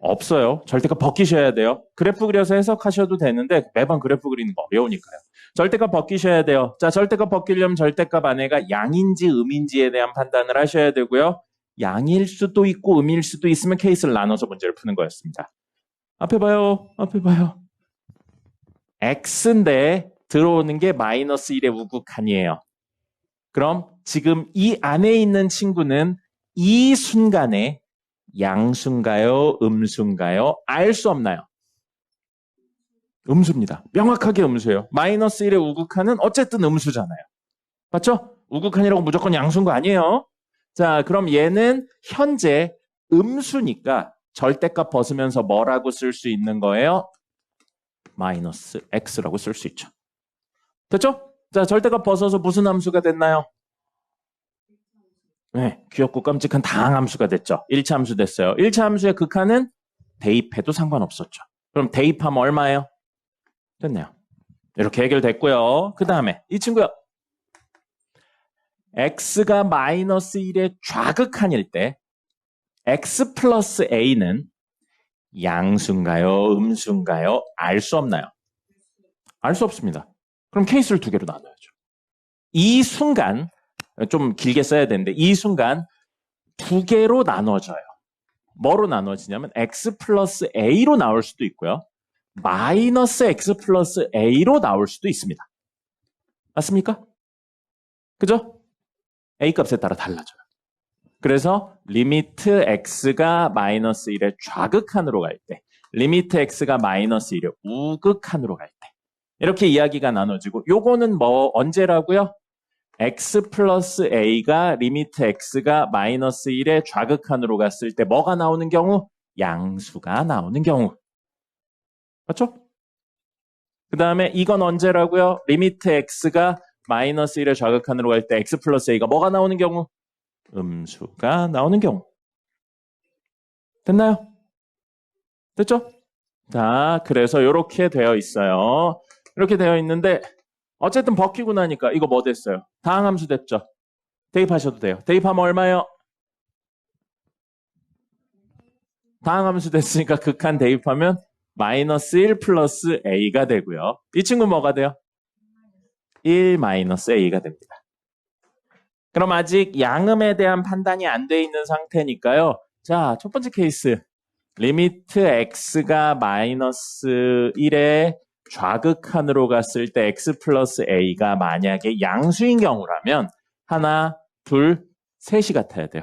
없어요. 절대값 벗기셔야 돼요. 그래프 그려서 해석하셔도 되는데 매번 그래프 그리는 거 어려우니까요. 절대값 벗기셔야 돼요. 자, 절대값 벗기려면 절대값 안에가 양인지 음인지에 대한 판단을 하셔야 되고요. 양일 수도 있고 음일 수도 있으면 케이스를 나눠서 문제를 푸는 거였습니다. 앞에 봐요. x인데 들어오는 게 마이너스 1의 우극한이에요. 그럼 지금 이 안에 있는 친구는 이 순간에 양수인가요? 음수인가요? 알 수 없나요? 음수입니다. 명확하게 음수예요. 마이너스 1의 우극한은 어쨌든 음수잖아요. 맞죠? 우극한이라고 무조건 양수인 거 아니에요. 자, 그럼 얘는 현재 음수니까 절대값 벗으면서 뭐라고 쓸 수 있는 거예요? 마이너스 x라고 쓸 수 있죠. 됐죠? 자, 절대값 벗어서 무슨 함수가 됐나요? 네, 귀엽고 깜찍한 다항함수가 됐죠. 1차 함수 됐어요. 1차 함수의 극한은 대입해도 상관없었죠. 그럼 대입하면 얼마예요? 됐네요. 이렇게 해결됐고요. 그 다음에 이 친구요. x가 마이너스 1의 좌극한일 때 x 플러스 a는 양수인가요? 음수인가요? 알 수 없나요? 알 수 없습니다. 그럼 케이스를 두 개로 나눠야죠. 이 순간 좀 길게 써야 되는데 이 순간 두 개로 나눠져요. 뭐로 나눠지냐면 x 플러스 a로 나올 수도 있고요. 마이너스 x 플러스 a로 나올 수도 있습니다. 맞습니까? 그죠? a 값에 따라 달라져요. 그래서 리미트 x가 마이너스 1의 좌극한으로 갈 때, 리미트 x가 마이너스 1의 우극한으로 갈 때 이렇게 이야기가 나눠지고 요거는 뭐 언제라고요? x 플러스 a가 리미트 x가 마이너스 1의 좌극한으로 갔을 때 뭐가 나오는 경우? 양수가 나오는 경우. 맞죠? 그 다음에 이건 언제라고요? 리미트 x가 마이너스 1의 좌극한으로 갈 때 x 플러스 a가 뭐가 나오는 경우? 음수가 나오는 경우. 됐나요? 됐죠? 자, 그래서 이렇게 되어 있어요. 이렇게 되어 있는데 어쨌든 벗기고 나니까 이거 뭐 됐어요? 다항함수 됐죠? 대입하셔도 돼요. 대입하면 얼마요? 다항함수 됐으니까 극한 대입하면 마이너스 1 플러스 a가 되고요. 이 친구 뭐가 돼요? 1 마이너스 a가 됩니다. 그럼 아직 양음에 대한 판단이 안 돼 있는 상태니까요. 자, 첫 번째 케이스. 리미트 x가 마이너스 1에 좌극한으로 갔을 때 x 플러스 a가 만약에 양수인 경우라면 하나, 둘, 셋이 같아야 돼요.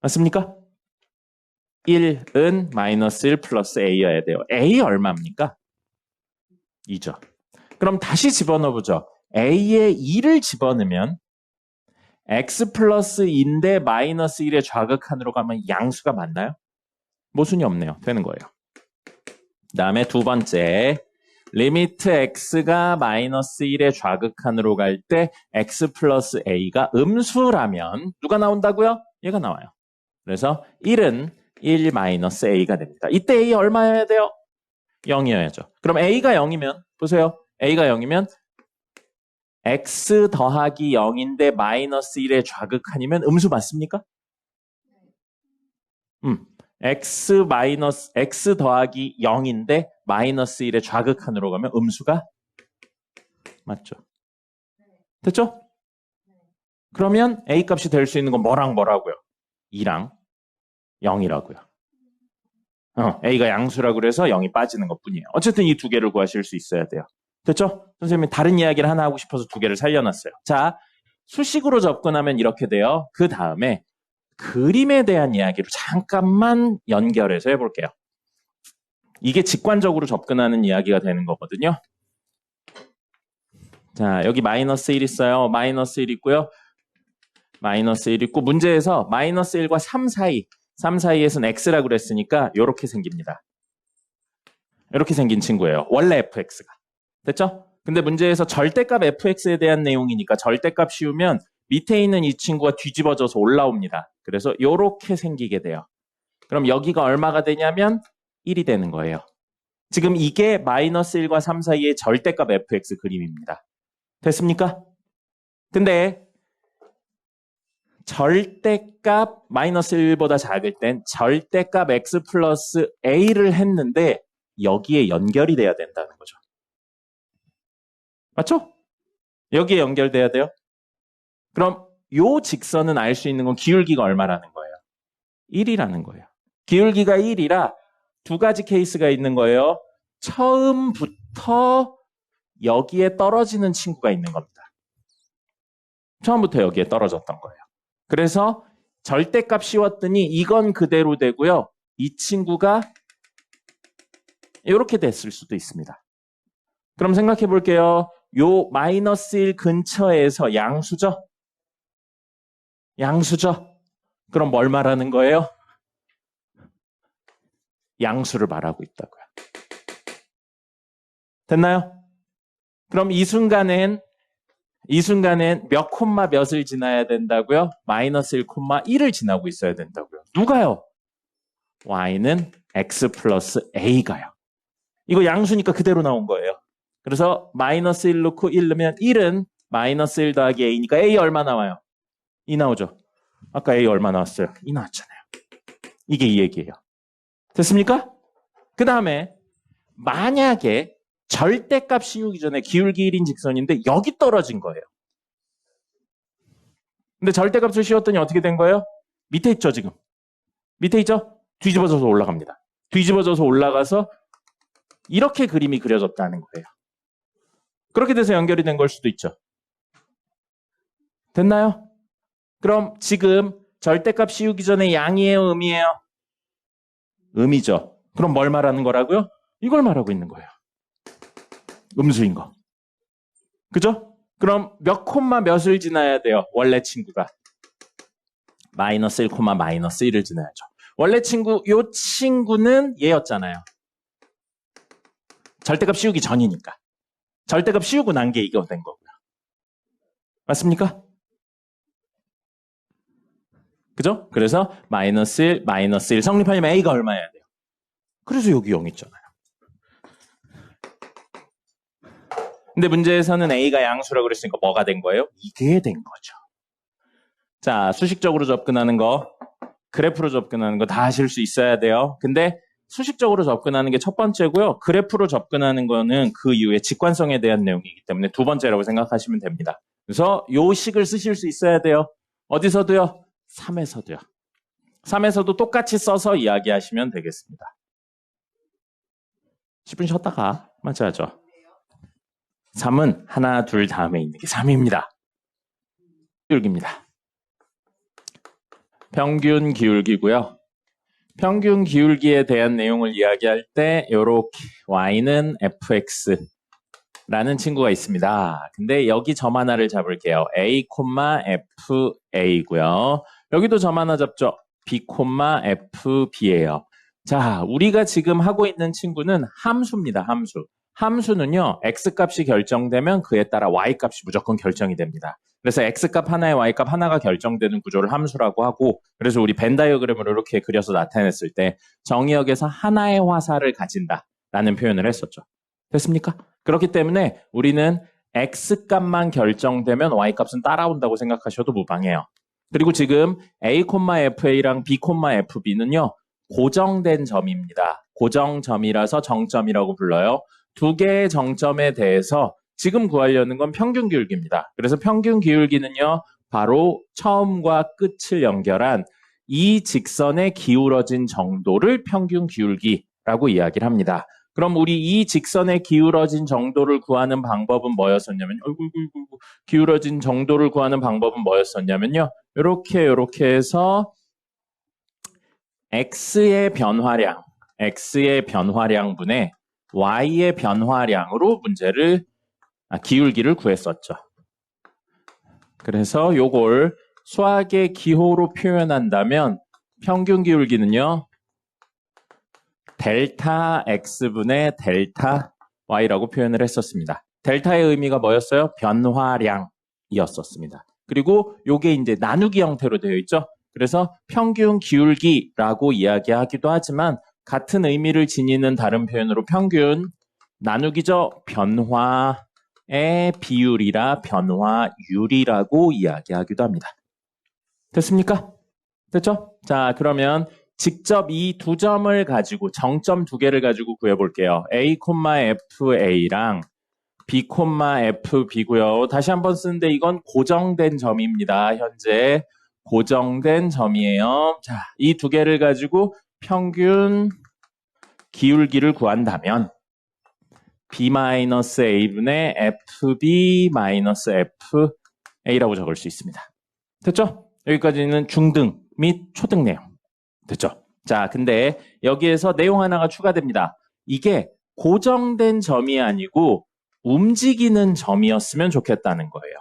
맞습니까? 1은 마이너스 1 플러스 a여야 돼요. a 얼마입니까? 2죠. 그럼 다시 집어넣어보죠. a에 2를 집어넣으면 x 플러스 2인데 마이너스 1의 좌극한으로 가면 양수가 맞나요? 모순이 없네요. 되는 거예요. 그 다음에 두 번째, 리미트 x가 마이너스 1의 좌극한으로 갈 때 x 플러스 a가 음수라면 누가 나온다고요? 얘가 나와요. 그래서 1은 1 마이너스 a가 됩니다. 이때 a 얼마여야 돼요? 0이어야죠. 그럼 a가 0이면 보세요. a가 0이면 x 더하기 0인데 마이너스 1의 좌극한이면 음수 맞습니까? x 더하기 0인데 마이너스 1의 좌극한으로 가면 음수가 맞죠? 됐죠? 그러면 a 값이 될 수 있는 건 뭐랑 뭐라고요? 2랑 0이라고요. a가 양수라고 그래서 0이 빠지는 것뿐이에요. 어쨌든 이 두 개를 구하실 수 있어야 돼요. 됐죠? 선생님이 다른 이야기를 하나 하고 싶어서 두 개를 살려놨어요. 자, 수식으로 접근하면 이렇게 돼요. 그 다음에 그림에 대한 이야기로 잠깐만 연결해서 해볼게요. 이게 직관적으로 접근하는 이야기가 되는 거거든요. 자, 여기 마이너스 1 있어요. 마이너스 1 있고요. 마이너스 1 있고 문제에서 마이너스 1과 3 사이에서는 x라고 그랬으니까 이렇게 생깁니다. 이렇게 생긴 친구예요. 원래 fx가. 됐죠? 근데 문제에서 절대값 fx에 대한 내용이니까 절대값 씌우면 밑에 있는 이 친구가 뒤집어져서 올라옵니다. 그래서 이렇게 생기게 돼요. 그럼 여기가 얼마가 되냐면 1이 되는 거예요. 지금 이게 마이너스 1과 3 사이의 절대값 fx 그림입니다. 됐습니까? 근데 절대값 마이너스 1보다 작을 땐 절대값 x 플러스 a를 했는데 여기에 연결이 돼야 된다는 거죠. 맞죠? 여기에 연결돼야 돼요. 그럼 요 직선은 알 수 있는 건 기울기가 얼마라는 거예요? 1이라는 거예요. 기울기가 1이라 두 가지 케이스가 있는 거예요. 처음부터 여기에 떨어지는 친구가 있는 겁니다. 처음부터 여기에 떨어졌던 거예요. 그래서 절대값 씌웠더니 이건 그대로 되고요. 이 친구가 이렇게 됐을 수도 있습니다. 그럼 생각해 볼게요. 요 마이너스 1 근처에서 양수죠? 양수죠? 그럼 뭘 말하는 거예요? 양수를 말하고 있다고요. 됐나요? 그럼 이 순간엔 몇 콤마 몇을 지나야 된다고요? 마이너스 1 콤마 1을 지나고 있어야 된다고요. 누가요? y는 x 플러스 a가요. 이거 양수니까 그대로 나온 거예요. 그래서 마이너스 1 넣고 1 넣으면 1은 마이너스 1 더하기 a니까 a 얼마 나와요? 2 나오죠? 아까 a 얼마 나왔어요? 2 나왔잖아요. 이게 이 얘기예요. 됐습니까? 그 다음에 만약에 절대값 씌우기 전에 기울기 1인 직선인데 여기 떨어진 거예요. 근데 절대값을 씌웠더니 어떻게 된 거예요? 밑에 있죠 지금. 밑에 있죠? 뒤집어져서 올라갑니다. 뒤집어져서 올라가서 이렇게 그림이 그려졌다는 거예요. 그렇게 돼서 연결이 된 걸 수도 있죠. 됐나요? 그럼 지금 절대값 씌우기 전에 양이에요? 음이에요? 음이죠. 그럼 뭘 말하는 거라고요? 이걸 말하고 있는 거예요. 음수인 거. 그죠? 그럼 몇 콤마 몇을 지나야 돼요? 원래 친구가. 마이너스 1 콤마 마이너스 1을 지나야죠. 원래 친구, 요 친구는 얘였잖아요. 절대값 씌우기 전이니까. 절대값 씌우고 난 게 이거 된 거고요. 맞습니까? 그죠? 그래서 마이너스 1 성립하려면 a가 얼마여야 돼요? 그래서 여기 0 있잖아요. 근데 문제에서는 A가 양수라고 그랬으니까 뭐가 된 거예요? 이게 된 거죠. 자, 수식적으로 접근하는 거, 그래프로 접근하는 거 다 하실 수 있어야 돼요. 근데 수식적으로 접근하는 게 첫 번째고요. 그래프로 접근하는 거는 그 이후에 직관성에 대한 내용이기 때문에 두 번째라고 생각하시면 됩니다. 그래서 요 식을 쓰실 수 있어야 돼요. 어디서도요? 3에서도요. 3에서도 똑같이 써서 이야기하시면 되겠습니다. 10분 쉬었다가 맞춰야죠. 3은 하나, 둘 다음에 있는 게 3입니다. 기울기입니다. 평균 기울기고요. 평균 기울기에 대한 내용을 이야기할 때 요렇게 y는 fx라는 친구가 있습니다. 근데 여기 점 하나를 잡을게요. a, fa고요. 여기도 점 하나 잡죠. b, fb예요. 자, 우리가 지금 하고 있는 친구는 함수입니다. 함수. 함수는요, x값이 결정되면 그에 따라 y값이 무조건 결정이 됩니다. 그래서 x값 하나에 y값 하나가 결정되는 구조를 함수라고 하고, 그래서 우리 벤 다이어그램을 이렇게 그려서 나타냈을 때 정의역에서 하나의 화살을 가진다라는 표현을 했었죠. 됐습니까? 그렇기 때문에 우리는 x값만 결정되면 y값은 따라온다고 생각하셔도 무방해요. 그리고 지금 a, fa랑 b, fb는요, 고정된 점입니다. 고정점이라서 정점이라고 불러요. 두 개의 정점에 대해서 지금 구하려는 건 평균 기울기입니다. 그래서 평균 기울기는요, 바로 처음과 끝을 연결한 이 직선의 기울어진 정도를 평균 기울기라고 이야기를 합니다. 그럼 우리 이 직선의 기울어진 정도를 구하는 방법은 뭐였었냐면, 기울어진 정도를 구하는 방법은 뭐였었냐면요, 이렇게 해서 x의 변화량분의 y의 변화량으로 기울기를 구했었죠. 그래서 요걸 수학의 기호로 표현한다면 평균 기울기는요, 델타 x분의 델타 y라고 표현을 했었습니다. 델타의 의미가 뭐였어요? 변화량이었었습니다. 그리고 요게 이제 나누기 형태로 되어 있죠. 그래서 평균 기울기라고 이야기하기도 하지만 같은 의미를 지니는 다른 표현으로 평균 나누기죠. 변화의 비율이라 변화율이라고 이야기하기도 합니다. 됐습니까? 됐죠? 자, 그러면 직접 이 두 점을 가지고 정점 두 개를 가지고 구해볼게요. a, fa랑 b, fb고요. 다시 한번 쓰는데 이건 고정된 점입니다. 현재 고정된 점이에요. 자, 이 두 개를 가지고 평균 기울기를 구한다면 b-a분의 fb-fa라고 적을 수 있습니다. 됐죠? 여기까지는 중등 및 초등 내용. 됐죠? 자, 근데 여기에서 내용 하나가 추가됩니다. 이게 고정된 점이 아니고 움직이는 점이었으면 좋겠다는 거예요.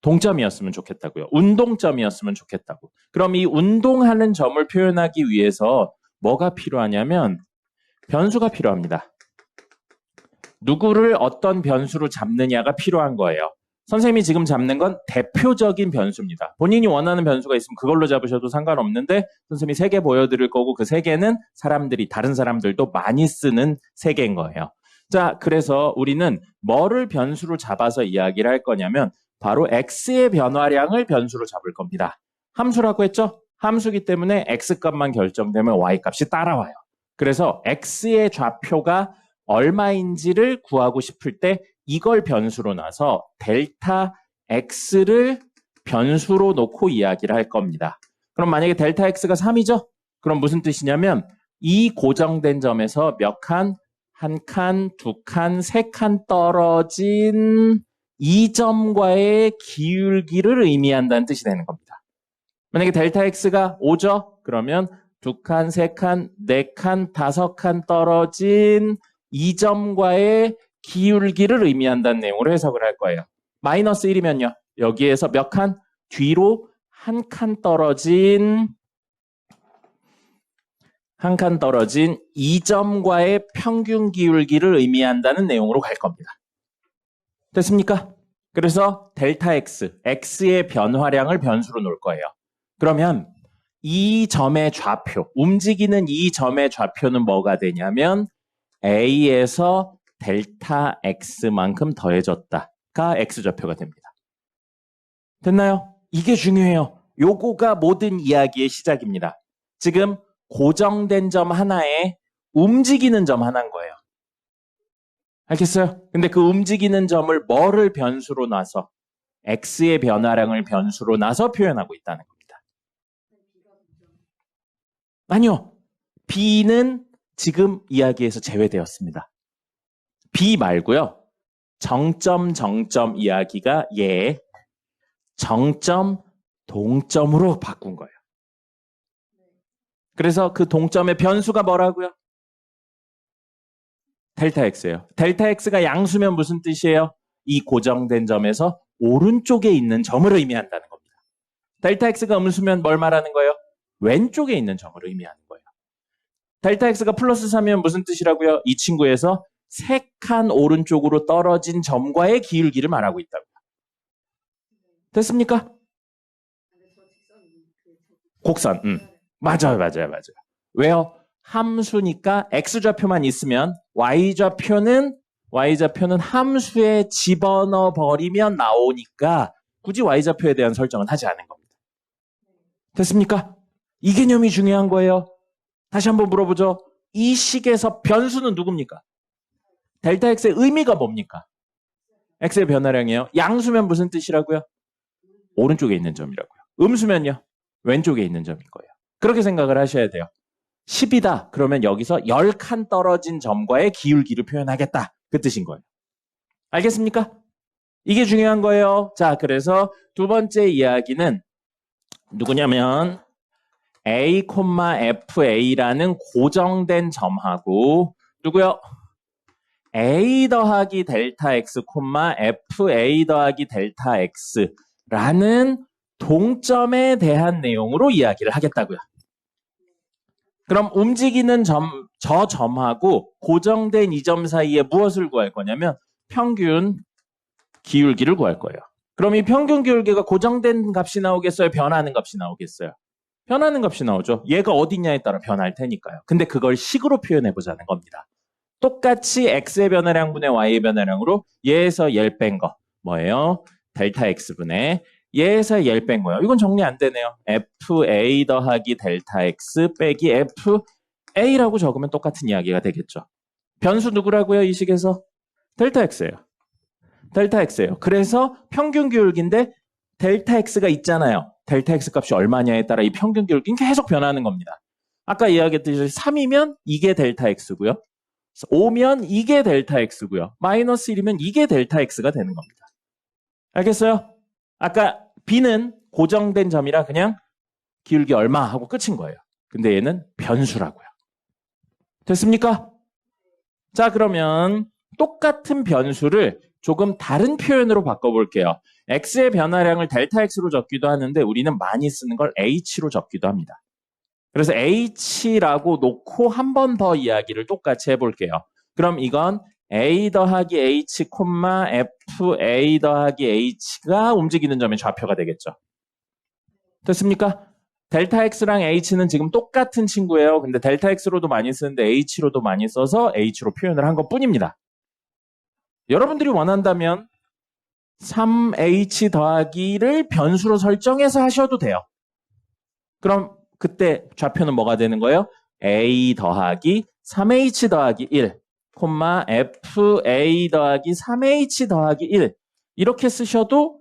동점이었으면 좋겠다고요. 운동점이었으면 좋겠다고. 그럼 이 운동하는 점을 표현하기 위해서 뭐가 필요하냐면 변수가 필요합니다. 누구를 어떤 변수로 잡느냐가 필요한 거예요. 선생님이 지금 잡는 건 대표적인 변수입니다. 본인이 원하는 변수가 있으면 그걸로 잡으셔도 상관없는데 선생님이 3개 보여드릴 거고 그 3개는 다른 사람들도 많이 쓰는 3개인 거예요. 자, 그래서 우리는 뭐를 변수로 잡아서 이야기를 할 거냐면 바로 x의 변화량을 변수로 잡을 겁니다. 함수라고 했죠? 함수기 때문에 x값만 결정되면 y값이 따라와요. 그래서 x의 좌표가 얼마인지를 구하고 싶을 때 이걸 변수로 놔서 델타 x를 변수로 놓고 이야기를 할 겁니다. 그럼 만약에 델타 x가 3이죠? 그럼 무슨 뜻이냐면 이 고정된 점에서 몇 칸? 한 칸, 두 칸, 세 칸 떨어진 이 점과의 기울기를 의미한다는 뜻이 되는 겁니다. 만약에 델타 x가 5죠? 그러면 두 칸, 세 칸, 네 칸, 다섯 칸 떨어진 이 점과의 기울기를 의미한다는 내용으로 해석을 할 거예요. 마이너스 1이면요. 여기에서 몇 칸? 뒤로 한 칸 떨어진 이 점과의 평균 기울기를 의미한다는 내용으로 갈 겁니다. 됐습니까? 그래서 델타 x, x의 변화량을 변수로 놓을 거예요. 그러면 이 점의 좌표, 움직이는 이 점의 좌표는 뭐가 되냐면 A에서 델타 x만큼 더해졌다가 x좌표가 됩니다. 됐나요? 이게 중요해요. 요거가 모든 이야기의 시작입니다. 지금 고정된 점 하나에 움직이는 점 하나인 거예요. 알겠어요? 근데 그 움직이는 점을 뭐를 변수로 놔서 x의 변화량을 변수로 놔서 표현하고 있다는 겁니다. 아니요. b는 지금 이야기에서 제외되었습니다. b 말고요. 정점 이야기가 정점 동점으로 바꾼 거예요. 그래서 그 동점의 변수가 뭐라고요? 델타 x예요. 델타 x가 양수면 무슨 뜻이에요? 이 고정된 점에서 오른쪽에 있는 점을 의미한다는 겁니다. 델타 x가 음수면 뭘 말하는 거예요? 왼쪽에 있는 점을 의미하는 거예요. 델타 x가 플러스 3이면 무슨 뜻이라고요? 이 친구에서 3칸 오른쪽으로 떨어진 점과의 기울기를 말하고 있다고요. 됐습니까? 곡선. 맞아요. 왜요? 함수니까 x좌표만 있으면 y좌표는 함수에 집어넣어 버리면 나오니까 굳이 y좌표에 대한 설정은 하지 않은 겁니다. 됐습니까? 이 개념이 중요한 거예요. 다시 한번 물어보죠. 이 식에서 변수는 누굽니까? 델타 x의 의미가 뭡니까? x의 변화량이에요. 양수면 무슨 뜻이라고요? 오른쪽에 있는 점이라고요. 음수면요? 왼쪽에 있는 점인 거예요. 그렇게 생각을 하셔야 돼요. 10이다. 그러면 여기서 10칸 떨어진 점과의 기울기를 표현하겠다. 그 뜻인 거예요. 알겠습니까? 이게 중요한 거예요. 자, 그래서 두 번째 이야기는 누구냐면 a, fa라는 고정된 점하고 누구요? a 더하기 델타 x, fa 더하기 델타 x라는 동점에 대한 내용으로 이야기를 하겠다고요. 그럼 움직이는 저 점하고 고정된 이 점 사이에 무엇을 구할 거냐면 평균 기울기를 구할 거예요. 그럼 이 평균 기울기가 고정된 값이 나오겠어요? 변하는 값이 나오겠어요? 변하는 값이 나오죠. 얘가 어디냐에 따라 변할 테니까요. 근데 그걸 식으로 표현해보자는 겁니다. 똑같이 x의 변화량분의 y의 변화량으로 얘에서 얘를 뺀 거 뭐예요? 델타 x분의 얘에서 얘를 뺀 거예요. 이건 정리 안 되네요. fa 더하기 델타 x 빼기 fa라고 적으면 똑같은 이야기가 되겠죠. 변수 누구라고요? 이 식에서? 델타 x예요. 델타 x예요. 그래서 평균 기울기인데 델타 x가 있잖아요. 델타 x 값이 얼마냐에 따라 이 평균 기울기는 계속 변하는 겁니다. 아까 이야기했듯이 3이면 이게 델타 x고요. 5면 이게 델타 x고요. 마이너스 1이면 이게 델타 x가 되는 겁니다. 알겠어요? 아까 b는 고정된 점이라 그냥 기울기 얼마 하고 끝인 거예요. 근데 얘는 변수라고요. 됐습니까? 자, 그러면 똑같은 변수를 조금 다른 표현으로 바꿔볼게요. x의 변화량을 델타 x로 적기도 하는데 우리는 많이 쓰는 걸 h로 적기도 합니다. 그래서 h라고 놓고 한 번 더 이야기를 똑같이 해볼게요. 그럼 이건 a 더하기 h, fa 더하기 h가 움직이는 점의 좌표가 되겠죠. 됐습니까? 델타 x랑 h는 지금 똑같은 친구예요. 근데 델타 x로도 많이 쓰는데 h로도 많이 써서 h로 표현을 한 것뿐입니다. 여러분들이 원한다면 3h 더하기를 변수로 설정해서 하셔도 돼요. 그럼 그때 좌표는 뭐가 되는 거예요? a 더하기 3h 더하기 1, fa 더하기 3h 더하기 1 이렇게 쓰셔도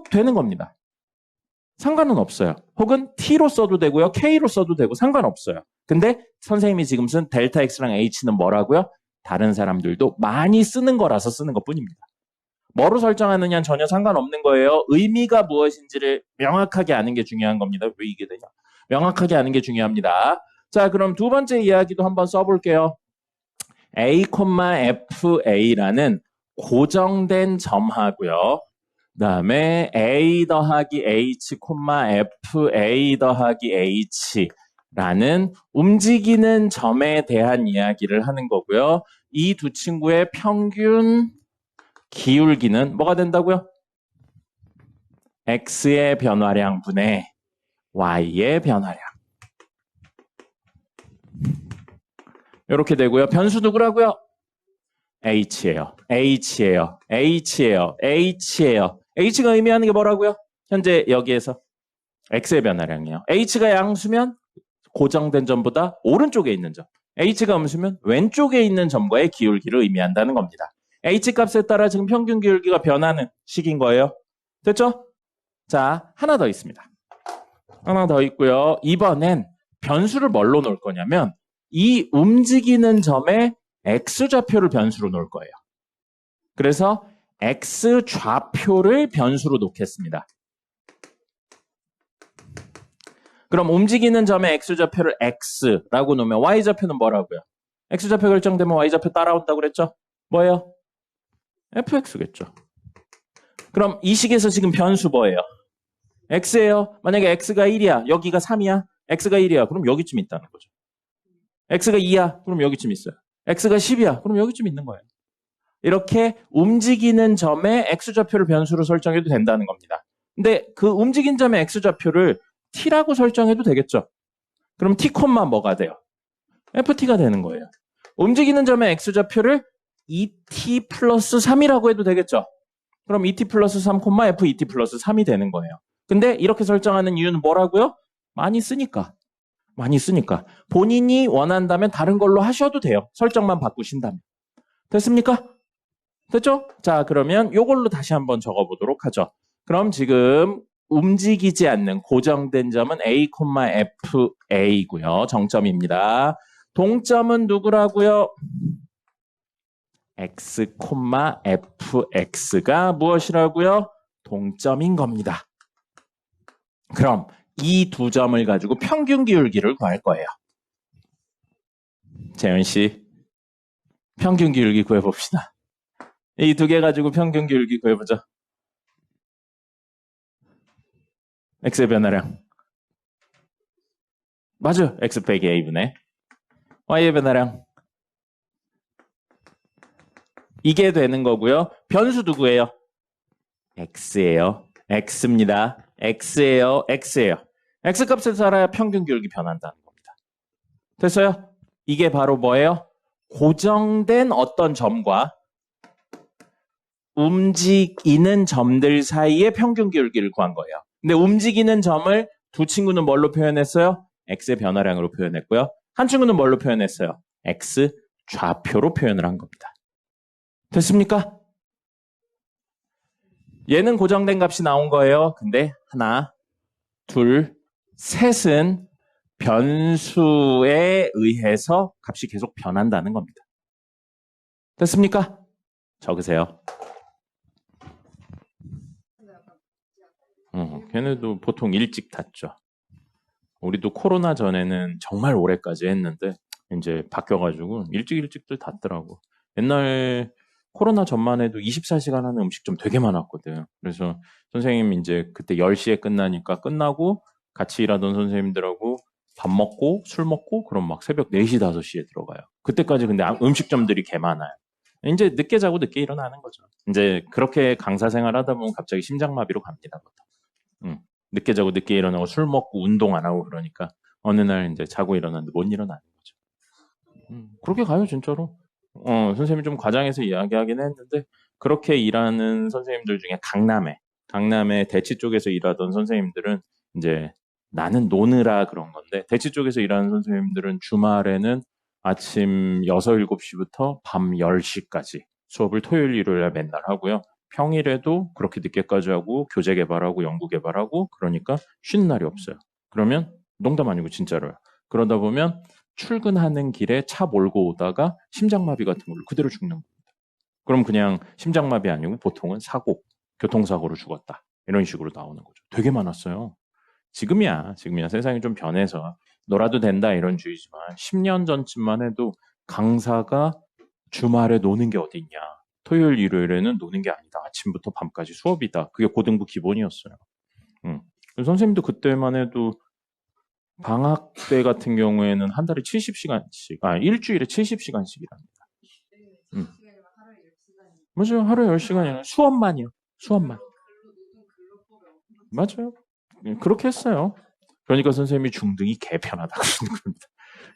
되는 겁니다. 상관은 없어요. 혹은 t로 써도 되고요. k로 써도 되고 상관없어요. 근데 선생님이 지금 쓴 델타 x랑 h는 뭐라고요? 다른 사람들도 많이 쓰는 거라서 쓰는 것뿐입니다. 뭐로 설정하느냐는 전혀 상관없는 거예요. 의미가 무엇인지를 명확하게 아는 게 중요한 겁니다. 왜 이게 되냐? 명확하게 아는 게 중요합니다. 자, 그럼 두 번째 이야기도 한번 써볼게요. a, fa라는 고정된 점하고요. 그 다음에 a 더하기 h, fa 더하기 h라는 움직이는 점에 대한 이야기를 하는 거고요. 이 두 친구의 평균 기울기는 뭐가 된다고요? x의 변화량 분의 y의 변화량. 이렇게 되고요. 변수 누구라고요? H예요. H예요. H예요. H예요. H가 의미하는 게 뭐라고요? 현재 여기에서 X의 변화량이에요. H가 양수면 고정된 점보다 오른쪽에 있는 점. H가 음수면 왼쪽에 있는 점과의 기울기를 의미한다는 겁니다. H 값에 따라 지금 평균 기울기가 변하는 식인 거예요. 됐죠? 자, 하나 더 있습니다. 하나 더 있고요. 이번엔 변수를 뭘로 놓을 거냐면 이 움직이는 점에 X좌표를 변수로 놓을 거예요. 그래서 X좌표를 변수로 놓겠습니다. 그럼 움직이는 점에 X좌표를 X라고 놓으면 Y좌표는 뭐라고요? X좌표 결정되면 Y좌표 따라온다고 그랬죠? 뭐예요? fx겠죠. 그럼 이 식에서 지금 변수 뭐예요? x예요. 만약에 x가 1이야. 여기가 3이야. x가 1이야. 그럼 여기쯤 있다는 거죠. x가 2야. 그럼 여기쯤 있어요. x가 10이야. 그럼 여기쯤 있는 거예요. 이렇게 움직이는 점에 x좌표를 변수로 설정해도 된다는 겁니다. 근데 그 움직인 점의 x좌표를 t라고 설정해도 되겠죠. 그럼 t, 뭐가 돼요? ft가 되는 거예요. 움직이는 점의 x좌표를 2t 플러스 3이라고 해도 되겠죠. 그럼 2t 플러스 3, f 2t 플러스 3이 되는 거예요. 근데 이렇게 설정하는 이유는 뭐라고요? 많이 쓰니까. 많이 쓰니까. 본인이 원한다면 다른 걸로 하셔도 돼요. 설정만 바꾸신다면. 됐습니까? 됐죠? 자, 그러면 이걸로 다시 한번 적어보도록 하죠. 그럼 지금 움직이지 않는 고정된 점은 a, fa고요. 정점입니다. 동점은 누구라고요? x, fx가 무엇이라고요? 동점인 겁니다. 그럼 이 두 점을 가지고 평균 기울기를 구할 거예요. 재현 씨, 평균 기울기 구해봅시다. 이 두 개 가지고 평균 기울기 구해보죠. x의 변화량. 맞아요. x 빼기 a분의 y의 변화량. 이게 되는 거고요. 변수 누구예요? x예요. x입니다. x예요. x예요. x값에 따라 평균 기울기 변한다는 겁니다. 됐어요? 이게 바로 뭐예요? 고정된 어떤 점과 움직이는 점들 사이의 평균 기울기를 구한 거예요. 근데 움직이는 점을 두 친구는 뭘로 표현했어요? x의 변화량으로 표현했고요. 한 친구는 뭘로 표현했어요? x 좌표로 표현을 한 겁니다. 됐습니까? 얘는 고정된 값이 나온 거예요. 근데 하나, 둘, 셋은 변수에 의해서 값이 계속 변한다는 겁니다. 됐습니까? 적으세요. 걔네도 보통 일찍 탔죠. 우리도 코로나 전에는 정말 오래까지 했는데 이제 바뀌어가지고 일찍들 탔더라고. 옛날 코로나 전만 해도 24시간 하는 음식점 되게 많았거든. 그래서 선생님 이제 그때 10시에 끝나니까 끝나고 같이 일하던 선생님들하고 밥 먹고 술 먹고 그럼 막 새벽 4시, 5시에 들어가요. 그때까지 근데 음식점들이 개 많아요. 이제 늦게 자고 늦게 일어나는 거죠. 이제 그렇게 강사 생활 하다 보면 갑자기 심장마비로 갑니다. 늦게 자고 늦게 일어나고 술 먹고 운동 안 하고 그러니까 어느 날 이제 자고 일어났는데 못 일어나는 거죠. 그렇게 가요, 진짜로. 선생님이 좀 과장해서 이야기하긴 했는데 그렇게 일하는 선생님들 중에 강남에 대치 쪽에서 일하던 선생님들은 이제 나는 노느라 그런 건데 대치 쪽에서 일하는 선생님들은 주말에는 아침 6, 7시부터 밤 10시까지 수업을 토요일, 일요일에 맨날 하고요. 평일에도 그렇게 늦게까지 하고 교재 개발하고 연구 개발하고 그러니까 쉬는 날이 없어요. 그러면 농담 아니고 진짜로요. 그러다 보면 출근하는 길에 차 몰고 오다가 심장마비 같은 걸로 그대로 죽는 겁니다. 그럼 그냥 심장마비 아니고 보통은 교통사고로 죽었다. 이런 식으로 나오는 거죠. 되게 많았어요. 지금이야 세상이 좀 변해서 놀아도 된다 이런 주의지만 10년 전쯤만 해도 강사가 주말에 노는 게 어디 있냐. 토요일, 일요일에는 노는 게 아니다. 아침부터 밤까지 수업이다. 그게 고등부 기본이었어요. 선생님도 그때만 해도 방학 때 같은 경우에는 한 달에 70시간씩, 일주일에 70시간씩이랍니다. 맞아요. 하루에 10시간이요. 수업만이요. 수업만. 맞아요. 그렇게 했어요. 그러니까 선생님이 중등이 개편하다고 그러는 겁니다.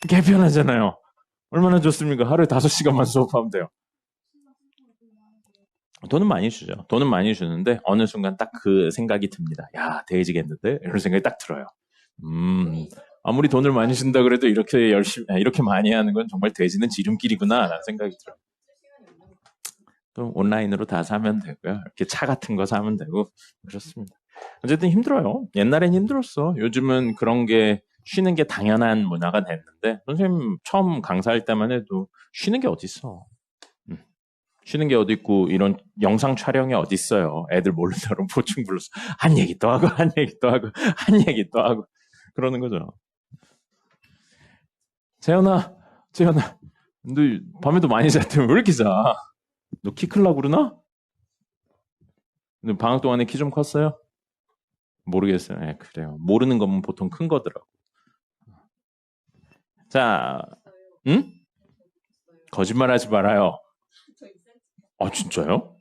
개편하잖아요. 얼마나 좋습니까? 하루에 5시간만 수업하면 돼요. 돈은 많이 주죠. 돈은 많이 주는데 어느 순간 딱 그 생각이 듭니다. 야, 돼지겠는데? 이런 생각이 딱 들어요. 아무리 돈을 많이 준다 그래도 이렇게 열심히, 이렇게 많이 하는 건 정말 돼지는 지름길이구나, 라는 생각이 들어요. 또 온라인으로 다 사면 되고요. 이렇게 차 같은 거 사면 되고, 그렇습니다. 어쨌든 힘들어요. 옛날엔 힘들었어. 요즘은 그런 게 쉬는 게 당연한 문화가 됐는데, 선생님 처음 강사할 때만 해도 쉬는 게 어딨어. 쉬는 게 어디 있고 이런 영상 촬영이 어디 있어요. 애들 몰래 대로 보충 불러서 한 얘기 또 하고 한 얘기 또 하고 한 얘기 또 하고 그러는 거죠. 재현아, 너 밤에도 많이 잤더니 왜 이렇게 자? 너 키 클라고 그러나? 너 방학 동안에 키 좀 컸어요? 모르겠어요. 그래요. 모르는 거면 보통 큰 거더라고. 자, 응? 거짓말하지 말아요. 아, 진짜요?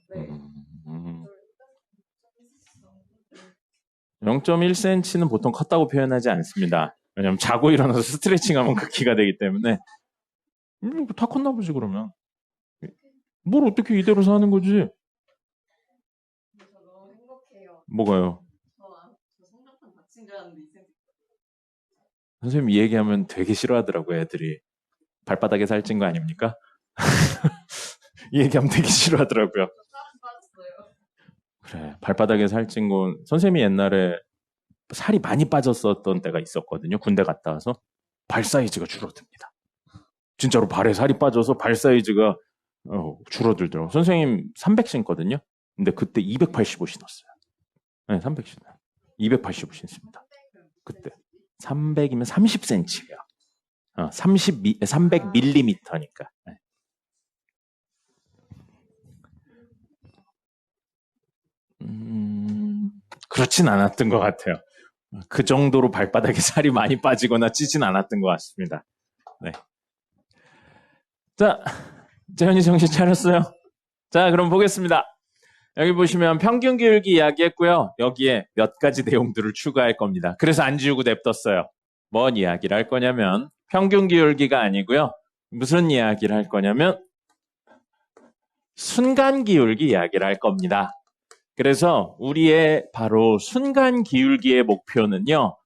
0.1cm는 보통 컸다고 표현하지 않습니다. 왜냐면 자고 일어나서 스트레칭하면 그 키가 되기 때문에 다 컸나 보지 그러면. 뭘 어떻게 이대로 사는 거지? 저 너무 행복해요. 뭐가요? 저 성적표 다친 줄 알았는데 이 생각. 선생님 이 얘기하면 되게 싫어하더라고요, 애들이. 발바닥에 살찐 거 아닙니까? 이 얘기하면 되게 싫어하더라고요. 빠졌어요. 그래, 발바닥에 살찐 건 선생님이 옛날에 살이 많이 빠졌었던 때가 있었거든요. 군대 갔다 와서 발 사이즈가 줄어듭니다. 진짜로 발에 살이 빠져서 발 사이즈가 줄어들더라고요. 선생님 300 신거든요. 근데 그때 285 신었어요. 네, 300 신어요. 285 신습니다. 그때 300이면 30cm예요. 300mm니까. 네. 그렇진 않았던 것 같아요. 그 정도로 발바닥에 살이 많이 빠지거나 찌진 않았던 것 같습니다. 네. 자, 재현이 정신 차렸어요? 자, 그럼 보겠습니다. 여기 보시면 평균 기울기 이야기했고요. 여기에 몇 가지 내용들을 추가할 겁니다. 그래서 안 지우고 냅뒀어요. 뭔 이야기를 할 거냐면 평균 기울기가 아니고요. 무슨 이야기를 할 거냐면 순간 기울기 이야기를 할 겁니다. 그래서 우리의 바로 순간 기울기의 목표는요.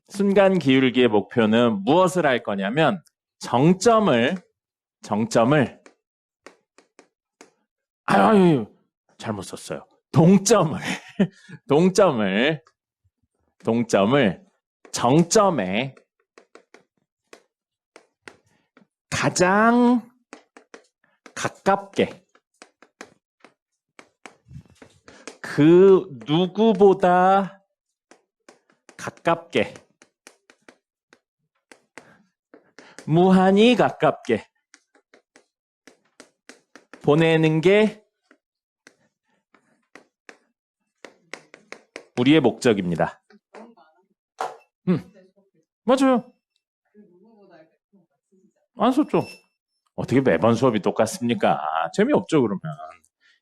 순간 기울기의 목표는 무엇을 할 거냐면 정점을 아유 잘못 썼어요. 동점을 정점에 가장 가깝게 그 누구보다 가깝게 무한히 가깝게 보내는 게 우리의 목적입니다. 맞아요. 안 썼죠. 어떻게 매번 수업이 똑같습니까? 재미없죠, 그러면.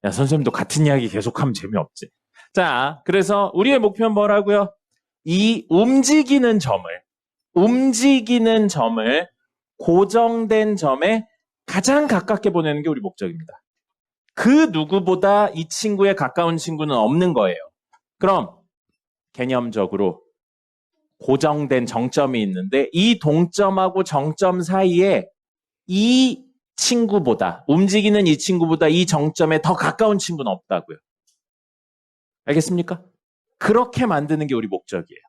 야, 선생님도 같은 이야기 계속하면 재미없지. 자, 그래서 우리의 목표는 뭐라고요? 이 움직이는 점을 고정된 점에 가장 가깝게 보내는 게 우리 목적입니다. 그 누구보다 이 친구에 가까운 친구는 없는 거예요. 그럼 개념적으로 고정된 정점이 있는데 이 동점하고 정점 사이에 이 친구보다 움직이는 이 친구보다 이 정점에 더 가까운 친구는 없다고요. 알겠습니까? 그렇게 만드는 게 우리 목적이에요.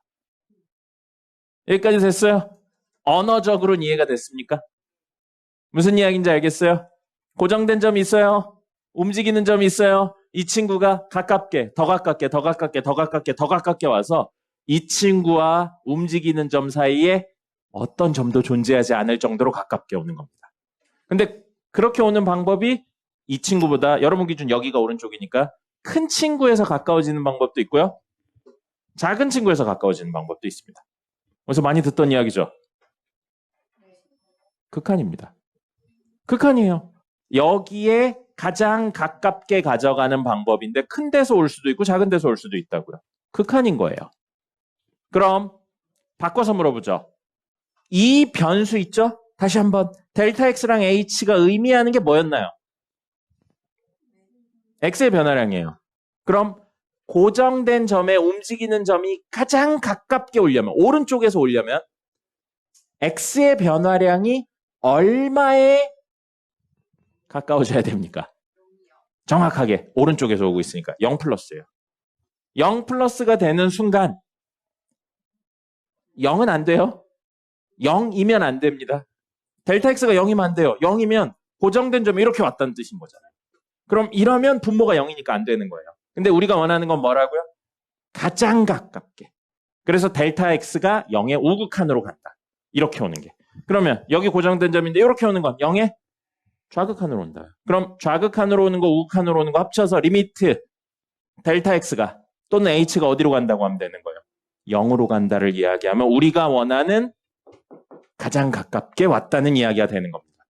여기까지 됐어요? 언어적으로는 이해가 됐습니까? 무슨 이야기인지 알겠어요? 고정된 점이 있어요. 움직이는 점이 있어요. 이 친구가 가깝게, 더 가깝게, 더 가깝게, 더 가깝게, 더 가깝게 와서 이 친구와 움직이는 점 사이에 어떤 점도 존재하지 않을 정도로 가깝게 오는 겁니다. 근데 그렇게 오는 방법이 이 친구보다 여러분 기준 여기가 오른쪽이니까 큰 친구에서 가까워지는 방법도 있고요. 작은 친구에서 가까워지는 방법도 있습니다. 그래서 많이 듣던 이야기죠. 극한입니다. 극한이에요. 여기에 가장 가깝게 가져가는 방법인데 큰 데서 올 수도 있고 작은 데서 올 수도 있다고요. 극한인 거예요. 그럼 바꿔서 물어보죠. 이 변수 있죠? 다시 한번 델타 x랑 h가 의미하는 게 뭐였나요? x의 변화량이에요. 그럼 고정된 점에 움직이는 점이 가장 가깝게 오려면, 오른쪽에서 오려면 x의 변화량이 얼마에 가까워져야 됩니까? 정확하게 오른쪽에서 오고 있으니까 0 플러스예요. 0 플러스가 되는 순간 0은 안 돼요. 0이면 안 됩니다. 델타 x가 0이면 안 돼요. 0이면 고정된 점이 이렇게 왔다는 뜻인 거잖아요. 그럼 이러면 분모가 0이니까 안 되는 거예요. 근데 우리가 원하는 건 뭐라고요? 가장 가깝게. 그래서 델타 x가 0의 우극한으로 간다. 이렇게 오는 게. 그러면 여기 고정된 점인데 이렇게 오는 건 0의 좌극한으로 온다. 그럼 좌극한으로 오는 거 우극한으로 오는 거 합쳐서 리미트 델타 x가 또는 h가 어디로 간다고 하면 되는 거예요. 0으로 간다를 이야기하면 우리가 원하는 가장 가깝게 왔다는 이야기가 되는 겁니다.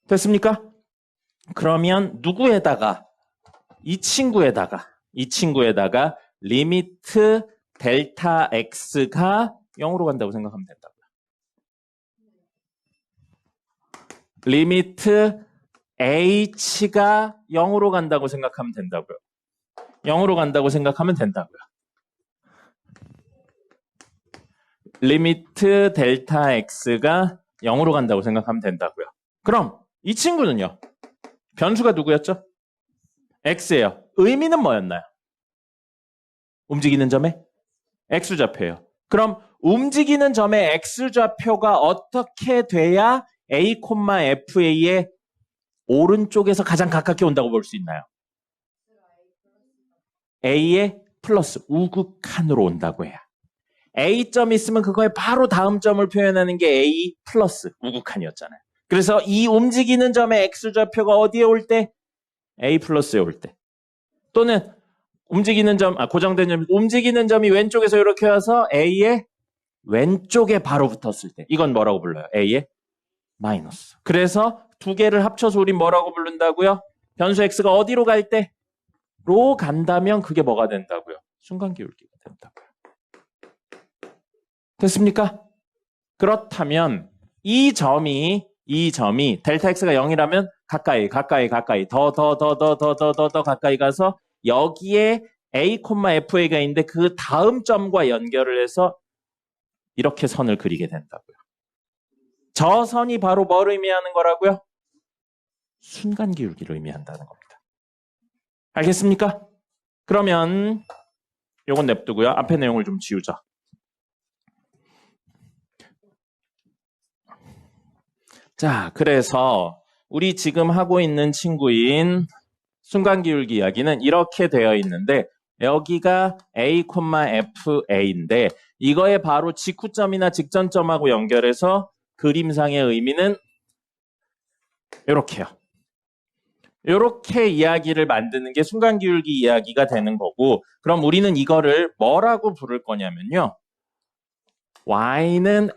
됐습니까? 그러면 누구에다가 이 친구에다가 리미트 델타 x가 0으로 간다고 생각하면 된다고요. 리미트 h가 0으로 간다고 생각하면 된다고요. 0으로 간다고 생각하면 된다고요. 리미트 델타 x가 0으로 간다고 생각하면 된다고요. 그럼 이 친구는요. 변수가 누구였죠? x예요. 의미는 뭐였나요? 움직이는 점의 x좌표예요. 그럼 움직이는 점의 x좌표가 어떻게 돼야 a, fa의 오른쪽에서 가장 가깝게 온다고 볼 수 있나요? a의 플러스 우극한으로 온다고 해야. A점이 있으면 그거의 바로 다음 점을 표현하는 게 A 플러스 우극한이었잖아요. 그래서 이 움직이는 점의 x좌표가 어디에 올 때? A 플러스에 올 때. 또는 움직이는 점, 고정된 점, 움직이는 점이 왼쪽에서 이렇게 와서 A의 왼쪽에 바로 붙었을 때. 이건 뭐라고 불러요? A의 마이너스. 그래서 두 개를 합쳐서 우린 뭐라고 부른다고요? 변수 x가 어디로 갈 때? 로 간다면 그게 뭐가 된다고요? 순간기울기가 된다고요. 됐습니까? 그렇다면 이 점이 델타 x가 0이라면 가까이 더 가까이 가서 여기에 a, fa가 있는데 그 다음 점과 연결을 해서 이렇게 선을 그리게 된다고요. 저 선이 바로 뭘 의미하는 거라고요? 순간기울기를 의미한다는 겁니다. 알겠습니까? 그러면 요건 냅두고요. 앞에 내용을 좀 지우죠. 자, 그래서 우리 지금 하고 있는 친구인 순간기울기 이야기는 이렇게 되어 있는데 여기가 a, fa인데 이거에 바로 직후점이나 직전점하고 연결해서 그림상의 의미는 이렇게요. 이렇게 이야기를 만드는 게 순간기울기 이야기가 되는 거고 그럼 우리는 이거를 뭐라고 부를 거냐면요. y는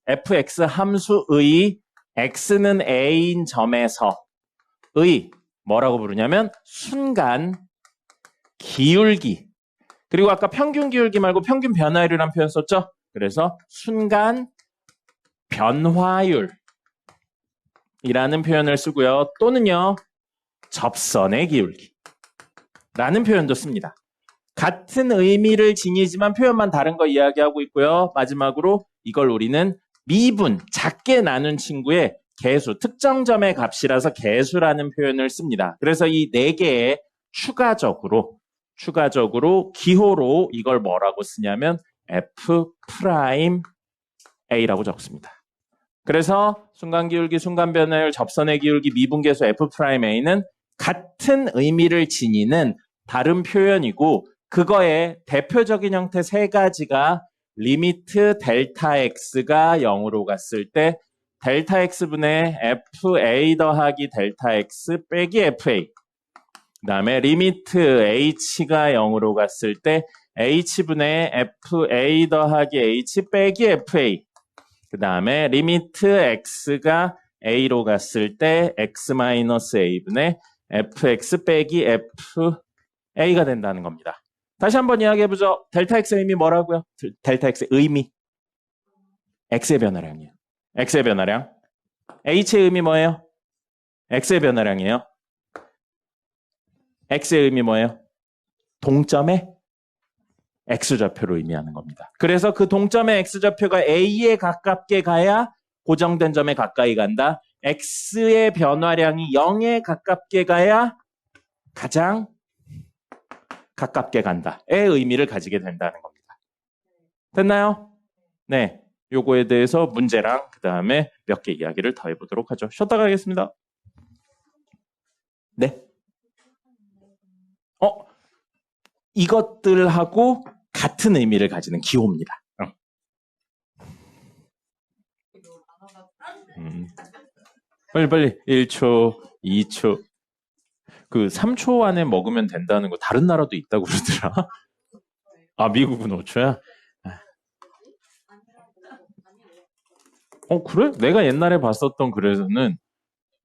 fx 함수의 x는 a인 점에서의 뭐라고 부르냐면 순간 기울기. 그리고 아까 평균 기울기 말고 평균 변화율이라는 표현 썼죠? 그래서 순간 변화율이라는 표현을 쓰고요. 또는요. 접선의 기울기라는 표현도 씁니다. 같은 의미를 지니지만 표현만 다른 거 이야기하고 있고요. 마지막으로 이걸 우리는 미분, 작게 나눈 친구의 개수, 특정 점의 값이라서 개수라는 표현을 씁니다. 그래서 이 네 개에 추가적으로 기호로 이걸 뭐라고 쓰냐면 F'A라고 적습니다. 그래서 순간기울기, 순간변화율, 접선의 기울기, 미분계수 F'A는 같은 의미를 지니는 다른 표현이고 그거의 대표적인 형태 세 가지가 리미트 델타 x가 0으로 갔을 때 델타 x분의 fa 더하기 델타 x 빼기 fa 그 다음에 리미트 h가 0으로 갔을 때 h분의 fa 더하기 h 빼기 fa 그 다음에 리미트 x가 a로 갔을 때 x-a분의 fx 빼기 fa가 된다는 겁니다. 다시 한번 이야기해보죠. 델타 x의 의미 뭐라고요? 델타 x의 의미. x의 변화량이에요. x의 변화량. h의 의미 뭐예요? x의 변화량이에요. x의 의미 뭐예요? 동점의 x좌표로 의미하는 겁니다. 그래서 그 동점의 x좌표가 a에 가깝게 가야 고정된 점에 가까이 간다. x의 변화량이 0에 가깝게 가야 가장 가깝게 간다의 의미를 가지게 된다는 겁니다. 됐나요? 네. 요거에 대해서 문제랑 그 다음에 몇 개 이야기를 더 해보도록 하죠. 쉬었다 가겠습니다. 네. 이것들하고 같은 의미를 가지는 기호입니다. 빨리 1초, 2초. 그 3초 안에 먹으면 된다는 거 다른 나라도 있다고 그러더라. 아, 미국은 5초야? 그래? 내가 옛날에 봤었던 글에서는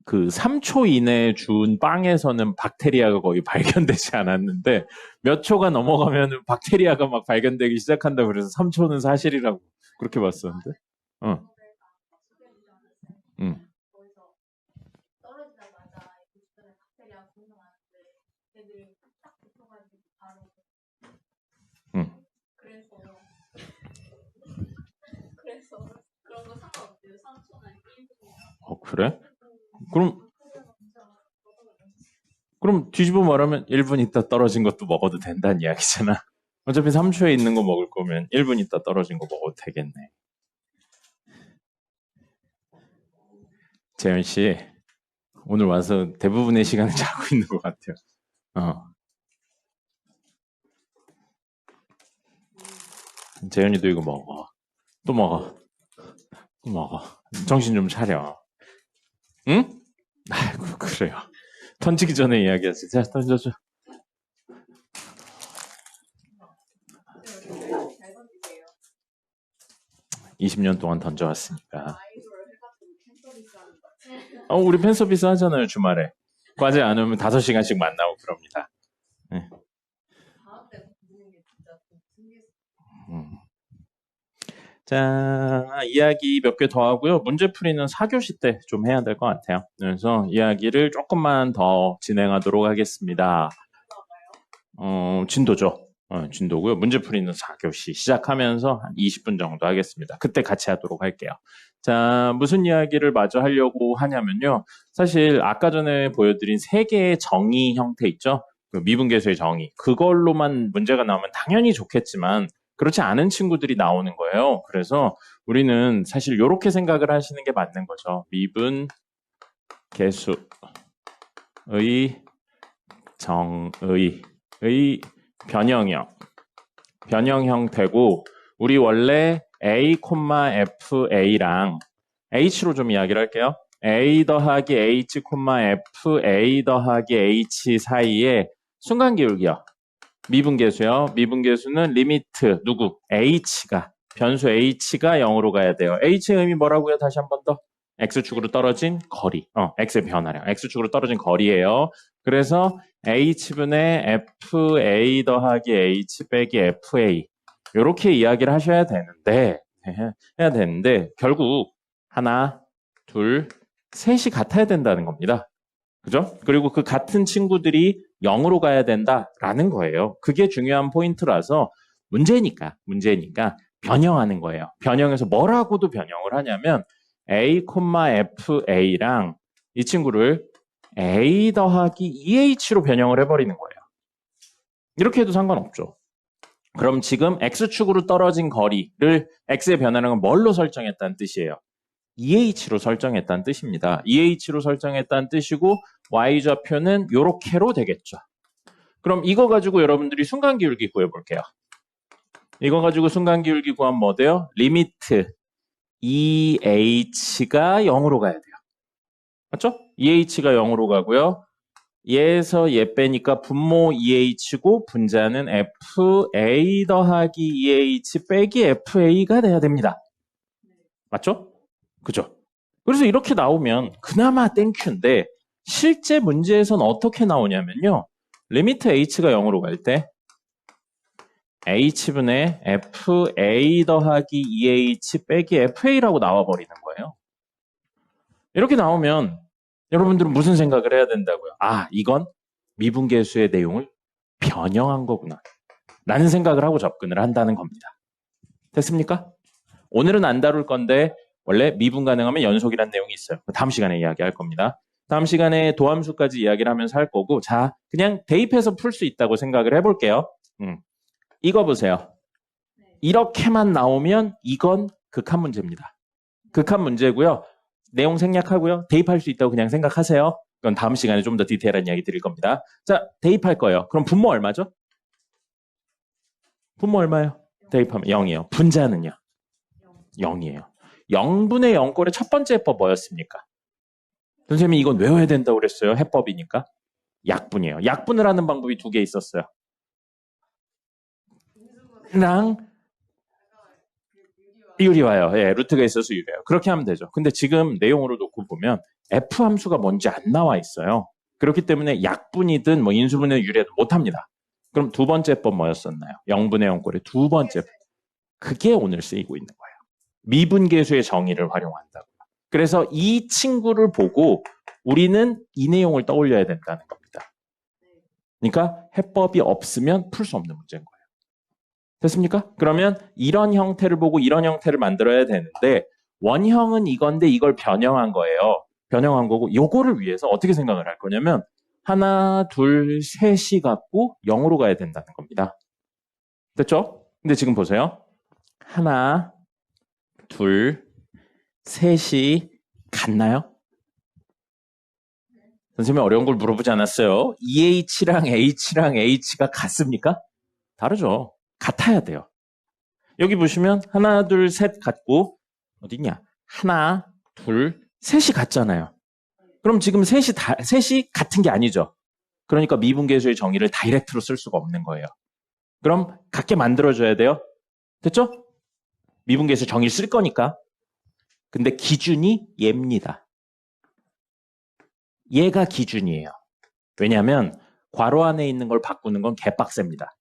그 3초 이내에 준 빵에서는 박테리아가 거의 발견되지 않았는데 몇 초가 넘어가면 박테리아가 막 발견되기 시작한다 그래서 3초는 사실이라고 그렇게 봤었는데. 응. 그래서 그런 거 상관없대요. 3초나 1분. 그래? 그럼 뒤집어 말하면 1분 있다 떨어진 것도 먹어도 된다는 이야기잖아. 어차피 3초에 있는 거 먹을 거면 1분 있다 떨어진 거 먹어도 되겠네. 재현 씨, 오늘 와서 대부분의 시간을 자고 있는 것 같아요. 재현이도 이거 먹어. 또 먹어. 또 먹어. 정신 좀 차려. 응? 아이고, 그래요. 던지기 전에 이야기하지. 자, 던져줘. 20년 동안 던져왔으니까. 우리 팬 서비스 하잖아요, 주말에. 과제 안 오면 5시간씩 만나고 그럽니다. 네. 자, 이야기 몇 개 더 하고요. 문제풀이는 4교시 때 좀 해야 될 것 같아요. 그래서 이야기를 조금만 더 진행하도록 하겠습니다. 진도죠. 진도고요. 문제풀이는 4교시 시작하면서 한 20분 정도 하겠습니다. 그때 같이 하도록 할게요. 자, 무슨 이야기를 마저 하려고 하냐면요. 사실 아까 전에 보여드린 3개의 정의 형태 있죠? 그 미분계수의 정의. 그걸로만 문제가 나오면 당연히 좋겠지만 그렇지 않은 친구들이 나오는 거예요. 그래서 우리는 사실 이렇게 생각을 하시는 게 맞는 거죠. 미분 계수의 정의의 변형 형태고 우리 원래 a, fa랑 h로 좀 이야기를 할게요. a 더하기 h, fa 더하기 h 사이에 순간기울기요. 미분계수요. 미분계수는 리미트 누구? h가 변수 h가 0으로 가야 돼요. h의 의미 뭐라고요? 다시 한 번 더. x축으로 떨어진 거리. x의 변화량. x축으로 떨어진 거리예요. 그래서 h분의 fa 더하기 h 빼기 fa 이렇게 이야기를 하셔야 되는데 해야 되는데 결국 하나, 둘, 셋이 같아야 된다는 겁니다. 그죠? 그리고 그 같은 친구들이 0으로 가야 된다라는 거예요. 그게 중요한 포인트라서 문제니까 변형하는 거예요. 변형해서 뭐라고도 변형을 하냐면 a, fa랑 이 친구를 a 더하기 2h로 변형을 해버리는 거예요. 이렇게 해도 상관없죠. 그럼 지금 x축으로 떨어진 거리를 x의 변화량은 뭘로 설정했다는 뜻이에요? 2h로 설정했다는 뜻입니다. 2h로 설정했다는 뜻이고 y좌표는 요렇게로 되겠죠. 그럼 이거 가지고 여러분들이 순간기울기 구해볼게요. 이거 가지고 순간기울기 구하면 뭐 돼요? 리미트 2h가 0으로 가야 돼요. 맞죠? 2h가 0으로 가고요. 얘에서 얘 빼니까 분모 2h고 분자는 fa 더하기 2h 빼기 fa가 돼야 됩니다. 맞죠? 그죠? 그래서 이렇게 나오면 그나마 땡큐인데 실제 문제에선 어떻게 나오냐면요. 리미트 h가 0으로 갈 때 h분의 fa 더하기 2h 빼기 fa라고 나와버리는 거예요. 이렇게 나오면 여러분들은 무슨 생각을 해야 된다고요? 이건 미분계수의 내용을 변형한 거구나 라는 생각을 하고 접근을 한다는 겁니다. 됐습니까? 오늘은 안 다룰 건데 원래 미분 가능하면 연속이라는 내용이 있어요. 다음 시간에 이야기할 겁니다. 다음 시간에 도함수까지 이야기를 하면서 할 거고, 자, 그냥 대입해서 풀 수 있다고 생각을 해볼게요. 이거 보세요. 이렇게만 나오면 이건 극한 문제입니다. 극한 문제고요. 내용 생략하고요. 대입할 수 있다고 그냥 생각하세요. 그건 다음 시간에 좀 더 디테일한 이야기 드릴 겁니다. 자, 대입할 거예요. 그럼 분모 얼마죠? 분모 얼마예요? 대입하면 0이에요. 분자는요? 0이에요. 0분의 0꼴의 첫 번째 해법 뭐였습니까? 선생님이 이건 외워야 된다고 그랬어요. 해법이니까. 약분이에요. 약분을 하는 방법이 두 개 있었어요. 랑 유리와요. 예, 루트가 있어서 유리해요. 그렇게 하면 되죠. 근데 지금 내용으로 놓고 보면 F 함수가 뭔지 안 나와 있어요. 그렇기 때문에 약분이든 뭐 인수분해 유리해도 못합니다. 그럼 두 번째 해법 뭐였었나요? 0분의 0꼴의 두 번째 해법. 그게 오늘 쓰이고 있는 거예요. 미분계수의 정의를 활용한다고요. 그래서 이 친구를 보고 우리는 이 내용을 떠올려야 된다는 겁니다. 그러니까 해법이 없으면 풀 수 없는 문제인 거예요. 됐습니까? 그러면 이런 형태를 보고 이런 형태를 만들어야 되는데 원형은 이건데 이걸 변형한 거예요. 변형한 거고 요거를 위해서 어떻게 생각을 할 거냐면 하나, 둘, 셋이 갖고 0으로 가야 된다는 겁니다. 됐죠? 근데 지금 보세요. 하나, 둘, 셋이 같나요? 선생님이 어려운 걸 물어보지 않았어요. EH랑 H랑 H가 같습니까? 다르죠. 같아야 돼요. 여기 보시면 하나, 둘, 셋 같고 어디냐? 하나, 둘, 셋이 같잖아요. 그럼 지금 셋이 같은 게 아니죠. 그러니까 미분계수의 정의를 다이렉트로 쓸 수가 없는 거예요. 그럼 같게 만들어줘야 돼요. 됐죠? 미분계수 정의를 쓸 거니까. 근데 기준이 얘입니다. 얘가 기준이에요. 왜냐하면 괄호 안에 있는 걸 바꾸는 건 개빡셉니다.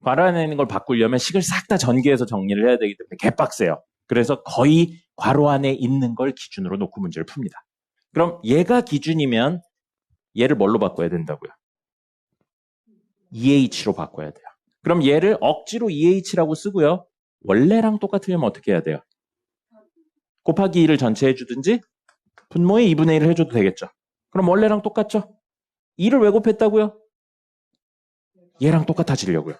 괄호 안에 있는 걸 바꾸려면 식을 싹 다 전개해서 정리를 해야 되기 때문에 개빡세요. 그래서 거의 괄호 안에 있는 걸 기준으로 놓고 문제를 풉니다. 그럼 얘가 기준이면 얘를 뭘로 바꿔야 된다고요? EH로 바꿔야 돼요. 그럼 얘를 억지로 EH라고 쓰고요. 원래랑 똑같으려면 어떻게 해야 돼요? 곱하기 2를 전체 해주든지 분모에 2분의 1을 해줘도 되겠죠. 그럼 원래랑 똑같죠? 2를 왜 곱했다고요? 얘랑 똑같아지려고요.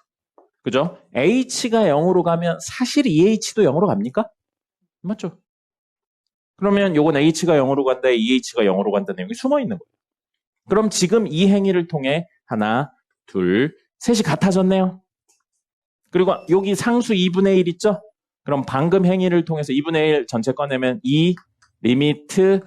그죠? H가 0으로 가면 사실 EH도 0으로 갑니까? 맞죠? 그러면 요건 H가 0으로 간다, EH가 0으로 간다는 내용이 숨어 있는 거예요. 그럼 지금 이 행위를 통해 하나, 둘, 셋이 같아졌네요. 그리고 여기 상수 2분의 1 있죠? 그럼 방금 행위를 통해서 2분의 1 전체 꺼내면 이 리미트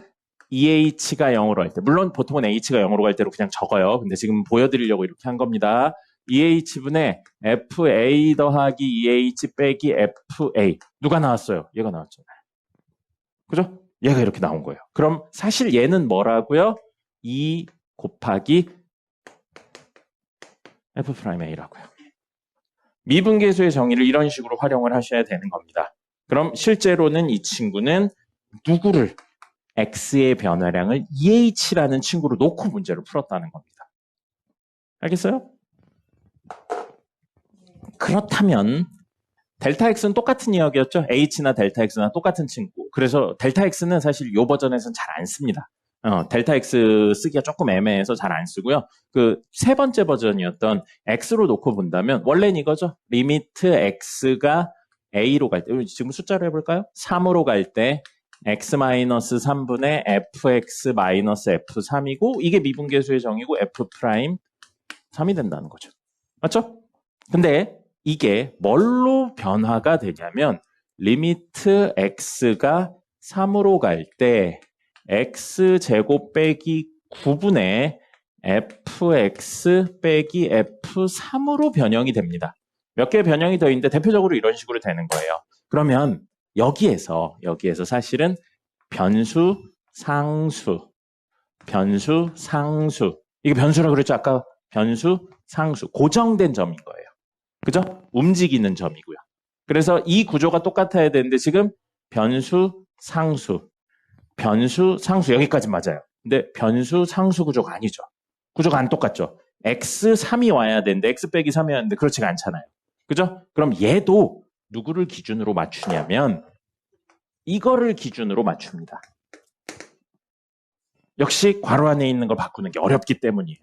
EH가 0으로 할 때, 물론 보통은 H가 0으로 갈 때로 그냥 적어요. 근데 지금 보여드리려고 이렇게 한 겁니다. EH분의 FA 더하기 EH 빼기 FA. 누가 나왔어요? 얘가 나왔잖아요. 그죠? 얘가 이렇게 나온 거예요. 그럼 사실 얘는 뭐라고요? 2 곱하기 F'A라고요. 미분계수의 정의를 이런 식으로 활용을 하셔야 되는 겁니다. 그럼 실제로는 이 친구는 누구를 x의 변화량을 EH라는 친구로 놓고 문제를 풀었다는 겁니다. 알겠어요? 그렇다면 델타 x는 똑같은 이야기였죠. h나 델타 x나 똑같은 친구. 그래서 델타 x는 사실 이 버전에서는 잘 안 씁니다. 델타 x 쓰기가 조금 애매해서 잘 안 쓰고요. 그 세 번째 버전이었던 x로 놓고 본다면 원래는 이거죠. 리미트 x가 a로 갈 때, 지금 숫자로 해볼까요? 3으로 갈 때 x-3분의 fx-f3이고 이게 미분계수의 정의고 f'3이 된다는 거죠. 맞죠? 근데 이게 뭘로 변화가 되냐면 리미트 x가 3으로 갈 때 x제곱 빼기 9분의 fx 빼기 f3으로 변형이 됩니다. 몇 개 변형이 더 있는데 대표적으로 이런 식으로 되는 거예요. 그러면 여기에서 사실은 변수, 상수, 이게 변수라고 그랬죠? 아까 변수, 상수, 고정된 점인 거예요. 그죠? 움직이는 점이고요. 그래서 이 구조가 똑같아야 되는데 지금 변수, 상수 여기까지 맞아요. 근데 변수, 상수 구조가 아니죠. 구조가 안 똑같죠. x3이 와야 되는데 x 빼기 3이 왔는데 그렇지가 않잖아요. 그죠? 그럼 얘도 누구를 기준으로 맞추냐면 이거를 기준으로 맞춥니다. 역시 괄호 안에 있는 걸 바꾸는 게 어렵기 때문이에요.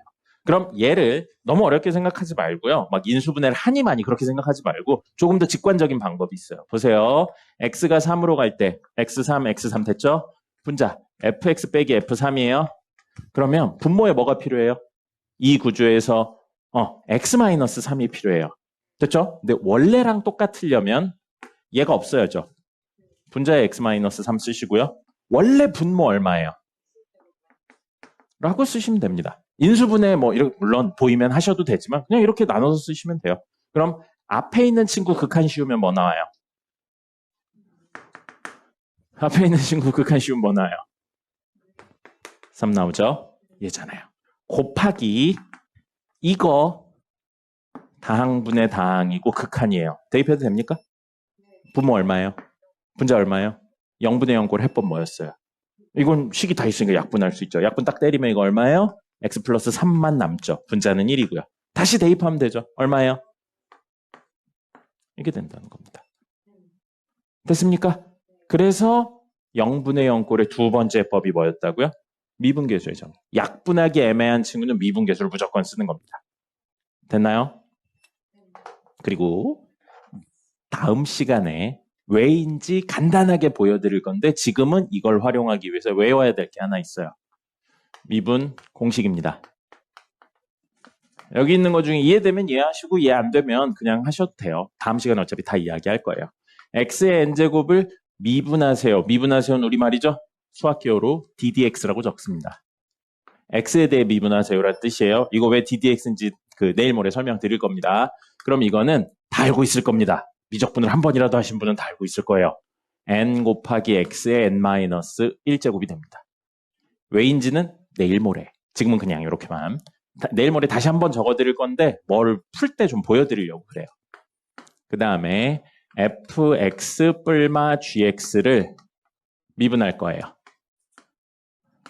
그럼 얘를 너무 어렵게 생각하지 말고요. 막 인수분해를 하니 많이 그렇게 생각하지 말고 조금 더 직관적인 방법이 있어요. 보세요. x가 3으로 갈 때 x3 됐죠? 분자 fx 빼기 f3이에요. 그러면 분모에 뭐가 필요해요? 이 구조에서 x-3이 필요해요. 됐죠? 근데 원래랑 똑같으려면 얘가 없어야죠. 분자에 x-3 쓰시고요. 원래 분모 얼마예요? 라고 쓰시면 됩니다. 인수분해 뭐 이렇게 물론 보이면 하셔도 되지만 그냥 이렇게 나눠서 쓰시면 돼요. 그럼 앞에 있는 친구 극한 씌우면 뭐 나와요? 앞에 있는 친구 극한 씌우면 뭐 나와요? 3 나오죠? 얘잖아요. 곱하기 이거 다항분의 다항이고 극한이에요. 대입해도 됩니까? 분모 얼마예요? 분자 얼마예요? 0분의 0꼴 해법 뭐였어요? 이건 식이 다 있으니까 약분할 수 있죠. 약분 딱 때리면 이거 얼마예요? x 플러스 3만 남죠. 분자는 1이고요. 다시 대입하면 되죠. 얼마예요? 이게 된다는 겁니다. 됐습니까? 그래서 0분의 0꼴의 두 번째 법이 뭐였다고요? 미분계수의 정의. 약분하기 애매한 친구는 미분계수를 무조건 쓰는 겁니다. 됐나요? 그리고 다음 시간에 왜인지 간단하게 보여드릴 건데 지금은 이걸 활용하기 위해서 외워야 될 게 하나 있어요. 미분 공식입니다. 여기 있는 것 중에 이해되면 이해하시고 이해 안 되면 그냥 하셔도 돼요. 다음 시간에 어차피 다 이야기할 거예요. x의 n제곱을 미분하세요. 미분하세요는 우리말이죠. 수학기호로 ddx라고 적습니다. x에 대해 미분하세요라는 뜻이에요. 이거 왜 ddx인지 내일 모레 설명드릴 겁니다. 그럼 이거는 다 알고 있을 겁니다. 미적분을 한 번이라도 하신 분은 다 알고 있을 거예요. n 곱하기 x의 n-1제곱이 됩니다. 왜인지는 내일 모레. 지금은 그냥 이렇게만. 내일 모레 다시 한번 적어드릴 건데 뭘 풀 때 좀 보여드리려고 그래요. 그 다음에 fx 뿔마 gx를 미분할 거예요.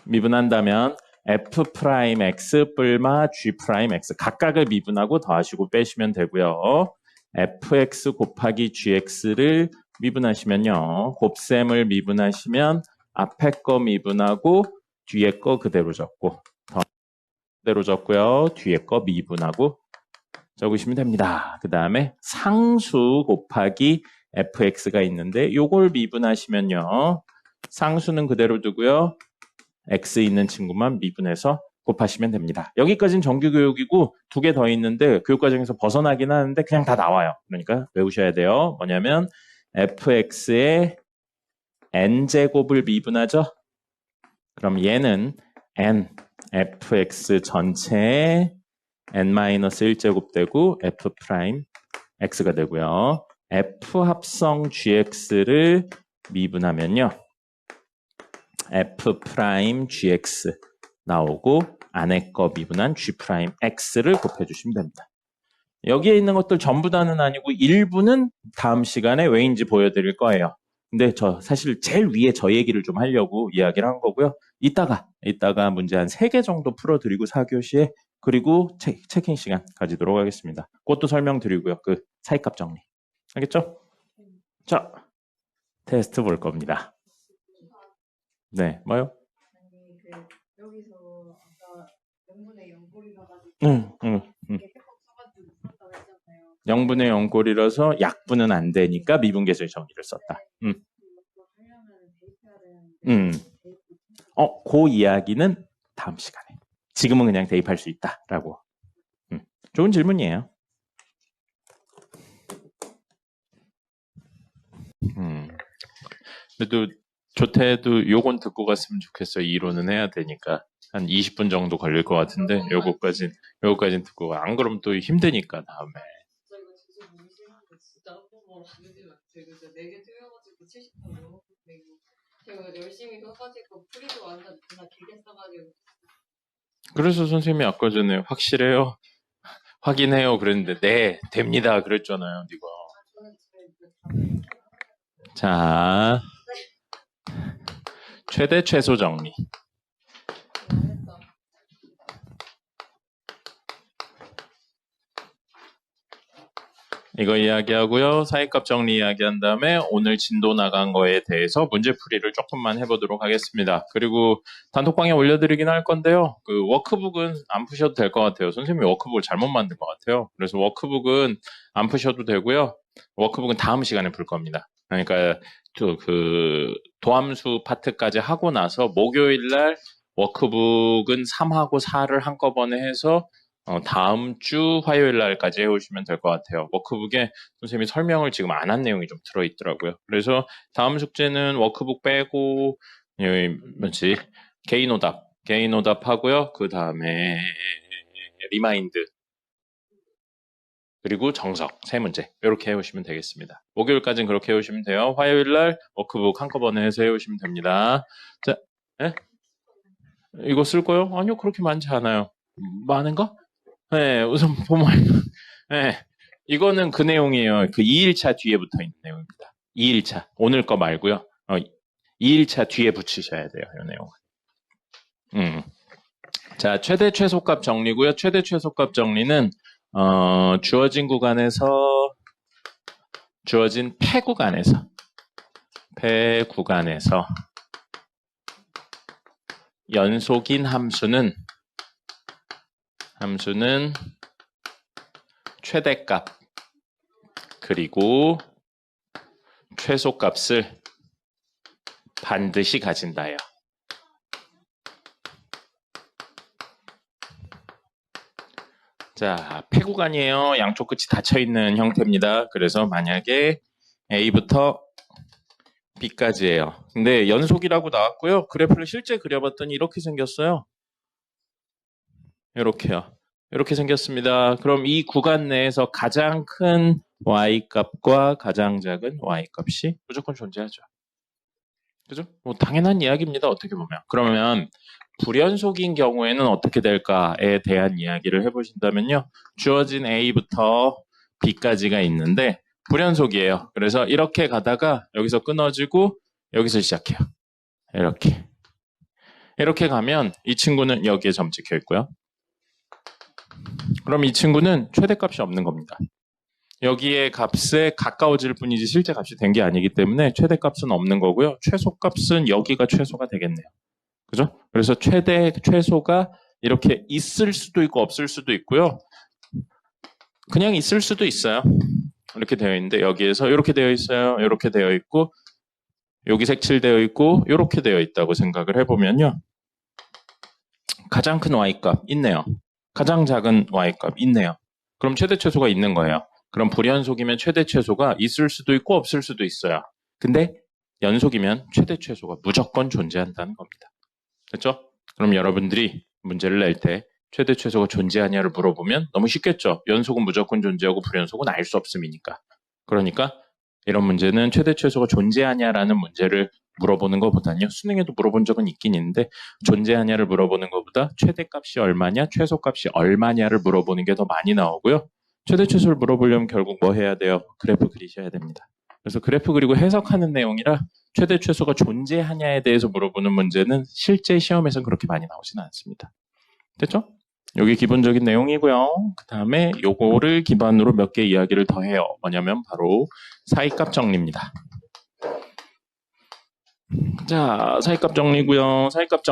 미분한다면 f'x 뿔마 g'x 각각을 미분하고 더하시고 빼시면 되고요. fx 곱하기 gx를 미분하시면요. 곱셈을 미분하시면 앞에 거 미분하고 뒤에 거 그대로 적고 그대로 적고요. 뒤에 거 미분하고 적으시면 됩니다. 그 다음에 상수 곱하기 fx가 있는데 요걸 미분하시면요. 상수는 그대로 두고요. x 있는 친구만 미분해서 곱하시면 됩니다. 여기까지는 정규교육이고 두 개 더 있는데 교육과정에서 벗어나긴 하는데 그냥 다 나와요. 그러니까 외우셔야 돼요. 뭐냐면 fx의 n제곱을 미분하죠. 그럼 얘는 n fx 전체에 n-1제곱 되고 f'x가 되고요. f 합성 gx를 미분하면요. f'gx 나오고 안에 거 미분한 g'x를 곱해주시면 됩니다. 여기에 있는 것들 전부 다는 아니고 일부는 다음 시간에 왜인지 보여드릴 거예요. 근데 저 사실 제일 위에 저 얘기를 좀 하려고 이야기를 한 거고요. 이따가 문제 한 3개 정도 풀어드리고 4교시에 그리고 체킹 시간 가지도록 하겠습니다. 그것도 설명드리고요. 사이값 정리. 알겠죠? 자, 테스트 볼 겁니다. 네, 뭐요? 아니 여기서 아까 0분의 0꼴이라 가지고 이게 해법 써가지고 풀었다고 했잖아요. 0분의 0꼴이라서 약분은 안 되니까 미분계수의 정의를 썼다. 그거 하려면 대입해야 되는데 그 이야기는 다음 시간에. 지금은 그냥 대입할 수 있다라고. 좋은 질문이에요. 그래도 조태도 요건 듣고 갔으면 좋겠어요. 이론은 해야 되니까. 한 20분 정도 걸릴 것 같은데 요거까진 듣고 가. 안 그러면 또 힘드니까 다음에. 저희가 진짜 보기 싫은데 진짜 한 번만 보지 마세요. 진짜 4개 틀려가지고 70%로 제가 열심히 써가지고 풀이도 완전 그냥 길게 써가지고 그래서 선생님이 아까 전에 확실해요? 확인해요 그랬는데 네 됩니다 그랬잖아요. 이거. 저는 집에 자 최대 최소 정리. 이거 이야기하고요. 사이값 정리 이야기한 다음에 오늘 진도 나간 거에 대해서 문제풀이를 조금만 해보도록 하겠습니다. 그리고 단톡방에 올려드리긴 할 건데요. 그 워크북은 안 푸셔도 될 것 같아요. 선생님이 워크북을 잘못 만든 것 같아요. 그래서 워크북은 안 푸셔도 되고요. 워크북은 다음 시간에 풀 겁니다. 그러니까 그 도함수 파트까지 하고 나서 목요일 날 워크북은 3하고 4를 한꺼번에 해서 다음 주 화요일 날까지 해오시면 될 것 같아요. 워크북에 선생님이 설명을 지금 안 한 내용이 좀 들어있더라고요. 그래서 다음 숙제는 워크북 빼고, 뭐지, 개인오답 하고요. 그 다음에 리마인드, 그리고 정석, 세 문제. 이렇게 해오시면 되겠습니다. 목요일까지는 그렇게 해오시면 돼요. 화요일 날 워크북 한꺼번에 해서 해오시면 됩니다. 자, 예? 이거 쓸 거요? 아니요, 그렇게 많지 않아요. 많은가? 네, 우선 보면, 네, 이거는 그 내용이에요. 그 2일차 뒤에 붙어 있는 내용입니다. 2일차. 오늘 거 말고요. 2일차 뒤에 붙이셔야 돼요. 이 내용은. 자, 최대 최소값 정리고요. 최대 최소값 정리는 주어진 폐 구간에서 연속인 함수는 최대값 그리고 최소값을 반드시 가진다요. 자, 폐 구간이에요. 양쪽 끝이 닫혀있는 형태입니다. 그래서 만약에 A부터 B까지예요. 근데 연속이라고 나왔고요. 그래프를 실제 그려봤더니 이렇게 생겼어요. 이렇게요. 이렇게 생겼습니다. 그럼 이 구간 내에서 가장 큰 y값과 가장 작은 y값이 무조건 존재하죠. 그죠? 뭐 당연한 이야기입니다. 어떻게 보면. 그러면 불연속인 경우에는 어떻게 될까에 대한 이야기를 해보신다면요. 주어진 A부터 B까지가 있는데 불연속이에요. 그래서 이렇게 가다가 여기서 끊어지고 여기서 시작해요. 이렇게 가면 이 친구는 여기에 점 찍혀 있고요. 그럼 이 친구는 최대값이 없는 겁니다. 여기에 값에 가까워질 뿐이지 실제 값이 된 게 아니기 때문에 최대값은 없는 거고요. 최소값은 여기가 최소가 되겠네요. 그죠? 그래서 최소가 이렇게 있을 수도 있고 없을 수도 있고요. 그냥 있을 수도 있어요. 이렇게 되어 있는데 여기에서 이렇게 되어 있어요. 이렇게 되어 있고 여기 색칠되어 있고 이렇게 되어 있다고 생각을 해보면요. 가장 큰 y값 있네요. 가장 작은 y값 있네요. 그럼 최대 최소가 있는 거예요. 그럼 불연속이면 최대 최소가 있을 수도 있고 없을 수도 있어요. 근데 연속이면 최대 최소가 무조건 존재한다는 겁니다. 그렇죠? 그럼 여러분들이 문제를 낼 때 최대 최소가 존재하냐를 물어보면 너무 쉽겠죠? 연속은 무조건 존재하고 불연속은 알 수 없음이니까. 그러니까 이런 문제는 최대 최소가 존재하냐라는 문제를 물어보는 것보다는요. 수능에도 물어본 적은 있긴 있는데 존재하냐를 물어보는 것보다 최대값이 얼마냐, 최소값이 얼마냐를 물어보는 게 더 많이 나오고요. 최대 최소를 물어보려면 결국 뭐 해야 돼요? 그래프 그리셔야 됩니다. 그래서 그래프 그리고 해석하는 내용이라 최대 최소가 존재하냐에 대해서 물어보는 문제는 실제 시험에서는 그렇게 많이 나오지는 않습니다. 됐죠? 여기 기본적인 내용이고요. 그 다음에 요거를 기반으로 몇 개 이야기를 더 해요. 뭐냐면 바로 사이값 정리입니다. 자, 사이값 정리고요. 사이값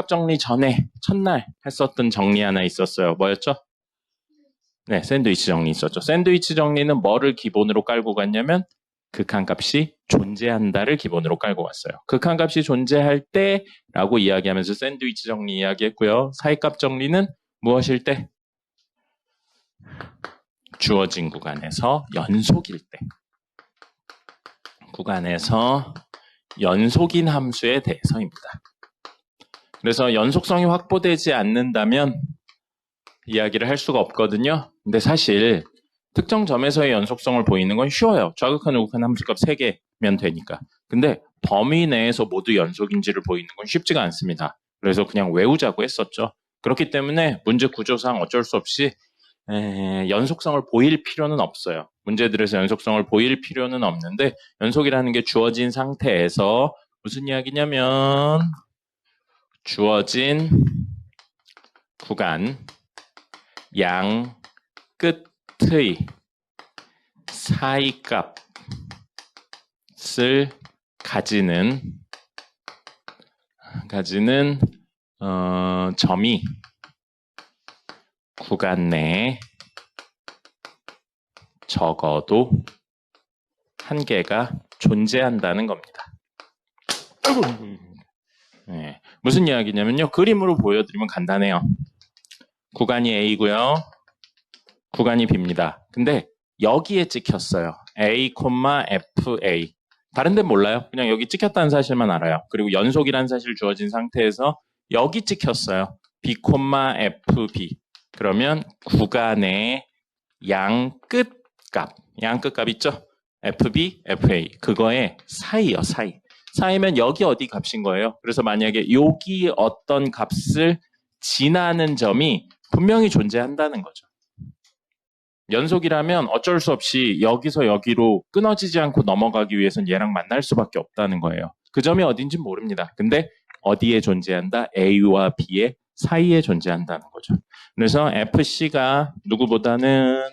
정리 전에 첫날 했었던 정리 하나 있었어요. 뭐였죠? 네, 샌드위치 정리 있었죠. 샌드위치 정리는 뭐를 기본으로 깔고 갔냐면 극한값이 존재한다를 기본으로 깔고 갔어요. 극한값이 존재할 때라고 이야기하면서 샌드위치 정리 이야기했고요. 사이값 정리는 무엇일 때? 주어진 구간에서 연속일 때. 구간에서 연속인 함수에 대해서입니다. 그래서 연속성이 확보되지 않는다면 이야기를 할 수가 없거든요. 근데 사실 특정 점에서의 연속성을 보이는 건 쉬워요. 좌극한 우극한 함수값 3개면 되니까. 근데 범위 내에서 모두 연속인지를 보이는 건 쉽지가 않습니다. 그래서 그냥 외우자고 했었죠. 그렇기 때문에 문제 구조상 어쩔 수 없이 연속성을 보일 필요는 없어요. 문제들에서 연속성을 보일 필요는 없는데 연속이라는 게 주어진 상태에서 무슨 이야기냐면 주어진 구간 양 끝의 사이값을 가지는 점이 구간 내에 적어도 한 개가 존재한다는 겁니다. 네, 무슨 이야기냐면요. 그림으로 보여드리면 간단해요. 구간이 A고요. 구간이 B입니다. 근데 여기에 찍혔어요. A, FA. 다른 데는 몰라요. 그냥 여기 찍혔다는 사실만 알아요. 그리고 연속이라는 사실 주어진 상태에서 여기 찍혔어요. B, FB. 그러면 구간의 양끝값 있죠? FB, FA. 그거의 사이요, 사이. 사이면 여기 어디 값인 거예요. 그래서 만약에 여기 어떤 값을 지나는 점이 분명히 존재한다는 거죠. 연속이라면 어쩔 수 없이 여기서 여기로 끊어지지 않고 넘어가기 위해서는 얘랑 만날 수밖에 없다는 거예요. 그 점이 어딘지 모릅니다. 근데 어디에 존재한다? A와 B의 사이에 존재한다는 거죠. 그래서 FC가 누구보다는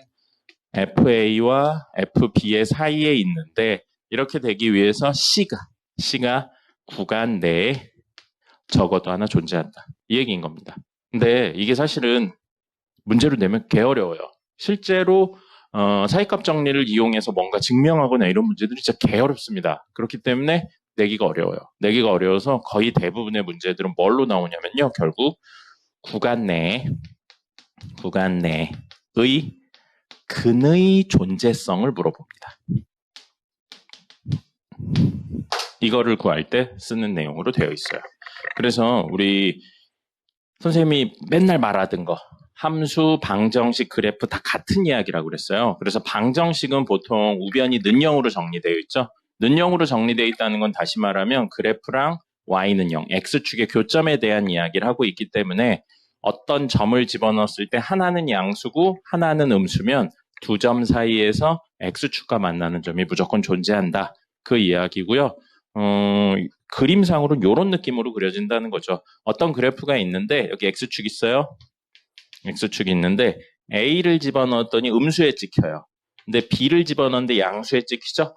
FA와 FB의 사이에 있는데 이렇게 되기 위해서 C가 구간 내에 적어도 하나 존재한다. 이 얘기인 겁니다. 근데 이게 사실은 문제로 내면 개 어려워요. 실제로 사이값 정리를 이용해서 뭔가 증명하거나 이런 문제들이 진짜 개 어렵습니다. 그렇기 때문에 내기가 어려워요. 내기가 어려워서 거의 대부분의 문제들은 뭘로 나오냐면요. 결국 구간 내의 근의 존재성을 물어봅니다. 이거를 구할 때 쓰는 내용으로 되어 있어요. 그래서 우리 선생님이 맨날 말하던 거 함수, 방정식, 그래프 다 같은 이야기라고 그랬어요. 그래서 방정식은 보통 우변이 는영으로 정리되어 있죠. 는영으로 정리되어 있다는 건 다시 말하면 그래프랑 y는 0, x축의 교점에 대한 이야기를 하고 있기 때문에 어떤 점을 집어넣었을 때 하나는 양수고 하나는 음수면 두 점 사이에서 x축과 만나는 점이 무조건 존재한다. 그 이야기고요. 그림상으로는 이런 느낌으로 그려진다는 거죠. 어떤 그래프가 있는데 여기 x축 있어요. x축이 있는데 a를 집어넣었더니 음수에 찍혀요. 근데 b를 집어넣었는데 양수에 찍히죠?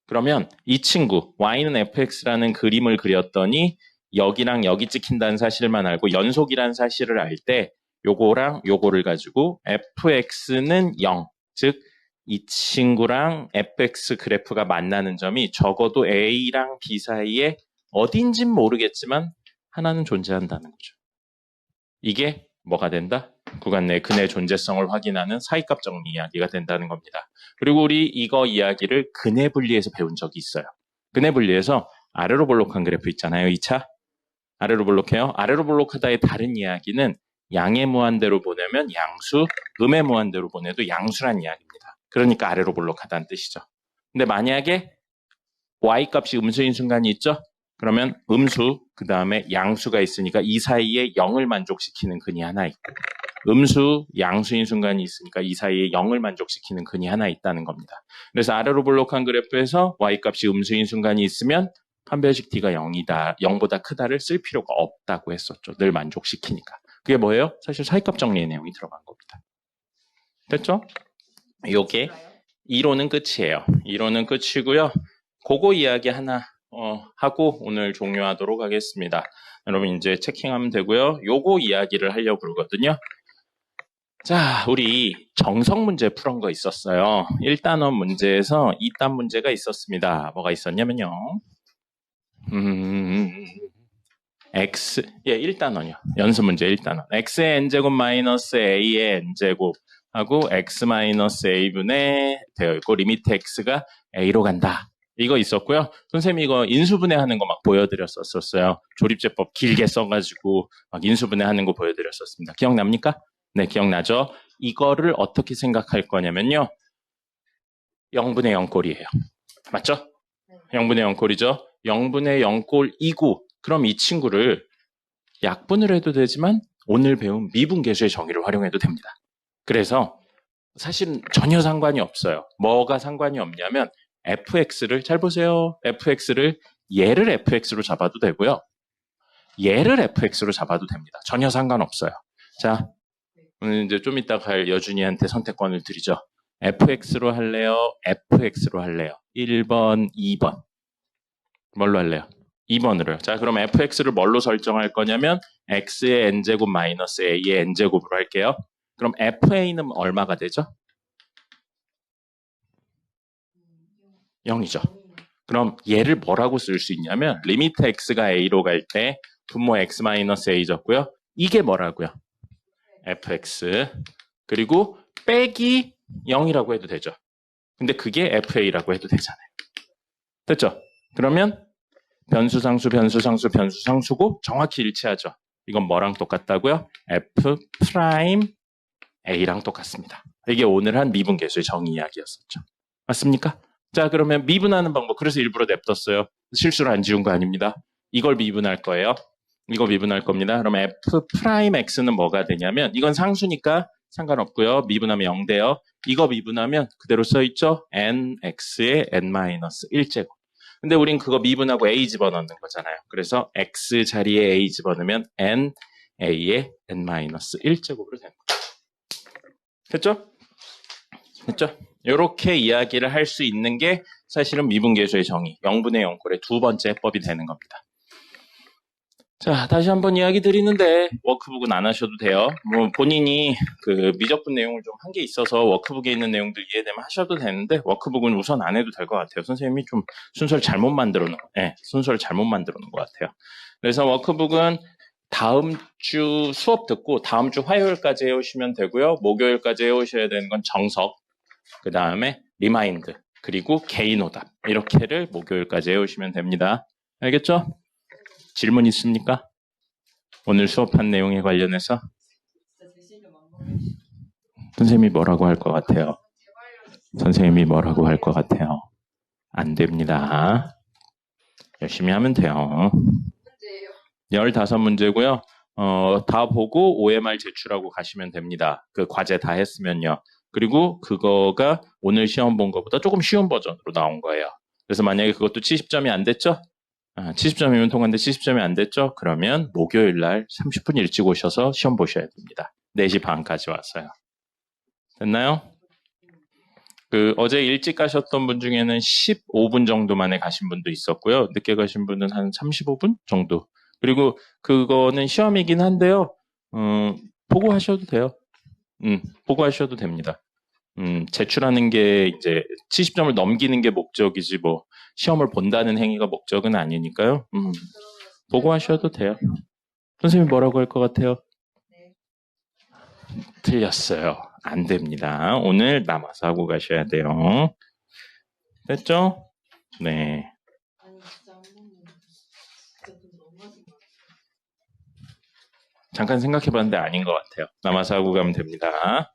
그러면 이 친구 y는 fx라는 그림을 그렸더니 여기랑 여기 찍힌다는 사실만 알고 연속이라는 사실을 알 때 요거랑 요거를 가지고 fx는 0, 즉 이 친구랑 fx 그래프가 만나는 점이 적어도 a랑 b 사이에 어딘진 모르겠지만 하나는 존재한다는 거죠. 이게 뭐가 된다? 구간 내 근의 존재성을 확인하는 사이값 정리 이야기가 된다는 겁니다. 그리고 우리 이거 이야기를 근의 분리에서 배운 적이 있어요. 근의 분리에서 아래로 볼록한 그래프 있잖아요. 2차. 아래로 볼록해요. 아래로 볼록하다의 다른 이야기는 양의 무한대로 보내면 양수, 음의 무한대로 보내도 양수란 이야기입니다. 그러니까 아래로 볼록하다는 뜻이죠. 근데 만약에 y값이 음수인 순간이 있죠? 그러면 음수, 그 다음에 양수가 있으니까 이 사이에 0을 만족시키는 근이 하나 있고 음수, 양수인 순간이 있으니까 이 사이에 0을 만족시키는 근이 하나 있다는 겁니다. 그래서 아래로 볼록한 그래프에서 y값이 음수인 순간이 있으면 판별식 t가 0이다, 0보다 크다를 쓸 필요가 없다고 했었죠. 늘 만족시키니까. 그게 뭐예요? 사실 사이값 정리의 내용이 들어간 겁니다. 됐죠? 요게 이론은 끝이에요. 이론은 끝이고요. 그거 이야기 하나 하고 오늘 종료하도록 하겠습니다. 여러분 이제 체킹하면 되고요. 요거 이야기를 하려고 그러거든요. 자, 우리 정석 문제 풀은 거 있었어요. 1단원 문제에서 2단 문제가 있었습니다. 뭐가 있었냐면요. x, 1단원이요. 연습 문제 1단원. x의 n제곱 마이너스 a의 n제곱 하고 x 마이너스 a분의 되어 있고 리미트 x가 a로 간다. 이거 있었고요. 선생님이 이거 인수분해하는 거 막 보여드렸었어요. 조립제법 길게 써가지고 막 인수분해하는 거 보여드렸었습니다. 기억납니까? 네, 기억나죠? 이거를 어떻게 생각할 거냐면요. 0분의 0꼴이에요. 맞죠? 0분의 0꼴이죠? 0분의 0꼴이고 그럼 이 친구를 약분을 해도 되지만 오늘 배운 미분계수의 정의를 활용해도 됩니다. 그래서 사실은 전혀 상관이 없어요. 뭐가 상관이 없냐면 fx를 잘 보세요. fx를 얘를 fx로 잡아도 되고요. 얘를 fx로 잡아도 됩니다. 전혀 상관없어요. 자, 오늘 이제 좀 이따 갈 여준이한테 선택권을 드리죠. fx로 할래요? fx로 할래요? 1번, 2번. 뭘로 할래요? 2번으로요. 자, 그럼 fx를 뭘로 설정할 거냐면 x의 n제곱 마이너스 a의 n제곱으로 할게요. 그럼 fa는 얼마가 되죠? 0이죠. 그럼 얘를 뭐라고 쓸 수 있냐면 리미트 x가 a로 갈 때 분모 x 마이너스 a 졌고요. 이게 뭐라고요? fx. 그리고 빼기 0이라고 해도 되죠. 근데 그게 fa라고 해도 되잖아요. 됐죠? 그러면 변수 상수, 변수 상수, 변수 상수고 정확히 일치하죠. 이건 뭐랑 똑같다고요? f 프라임 a랑 똑같습니다. 이게 오늘 한 미분계수의 정의 이야기였었죠. 맞습니까? 자, 그러면 미분하는 방법. 그래서 일부러 냅뒀어요. 실수를 안 지운 거 아닙니다. 이걸 미분할 거예요. 이거 미분할 겁니다. 그럼 f 프라임 x는 뭐가 되냐면 이건 상수니까 상관없고요. 미분하면 0 돼요. 이거 미분하면 그대로 써있죠. nx의 n-1제곱. 근데 우린 그거 미분하고 a 집어넣는 거잖아요. 그래서 x 자리에 a 집어넣으면 n a의 n-1제곱으로 되는 거예요. 됐죠? 됐죠? 이렇게 이야기를 할 수 있는 게 사실은 미분계수의 정의, 0분의 0꼴의 두 번째 해법이 되는 겁니다. 자, 다시 한번 이야기 드리는데 워크북은 안 하셔도 돼요. 뭐 본인이 그 미적분 내용을 좀 한 게 있어서 워크북에 있는 내용들 이해되면 하셔도 되는데 워크북은 우선 안 해도 될 것 같아요. 선생님이 좀 순서를 잘못 만들어 놓은, 순서를 잘못 만들어 놓은 것 같아요. 그래서 워크북은 다음 주 수업 듣고 다음 주 화요일까지 해오시면 되고요. 목요일까지 해오셔야 되는 건 정석, 그 다음에 리마인드, 그리고 개인 오답 이렇게를 목요일까지 해오시면 됩니다. 알겠죠? 질문 있습니까? 오늘 수업한 내용에 관련해서 진짜 제시를 만들어주시고. 선생님이 뭐라고 할 것 같아요? 선생님이 뭐라고 할 것 같아요? 안 됩니다. 열심히 하면 돼요. 문제예요. 15문제고요. 다 보고 OMR 제출하고 가시면 됩니다. 그 과제 다 했으면요. 그리고 그거가 오늘 시험 본 것보다 조금 쉬운 버전으로 나온 거예요. 그래서 만약에 그것도 70점이 안 됐죠? 70점이면 통과인데 70점이 안 됐죠? 그러면 목요일 날 30분 일찍 오셔서 시험 보셔야 됩니다. 4시 반까지 와서요. 됐나요? 어제 일찍 가셨던 분 중에는 15분 정도 만에 가신 분도 있었고요. 늦게 가신 분은 한 35분 정도. 그리고 그거는 시험이긴 한데요. 보고 하셔도 돼요. 보고 하셔도 됩니다. 제출하는 게 이제 70점을 넘기는 게 목적이지 뭐 시험을 본다는 행위가 목적은 아니니까요. 보고 하셔도 돼요. 선생님이 뭐라고 할 것 같아요? 네. 틀렸어요. 안 됩니다. 오늘 남아서 하고 가셔야 돼요. 됐죠? 네. 아니 진짜 한 번도 진짜 좀 너무하신 것 같아요. 잠깐 생각해봤는데 아닌 것 같아요. 남아서 하고 가면 됩니다.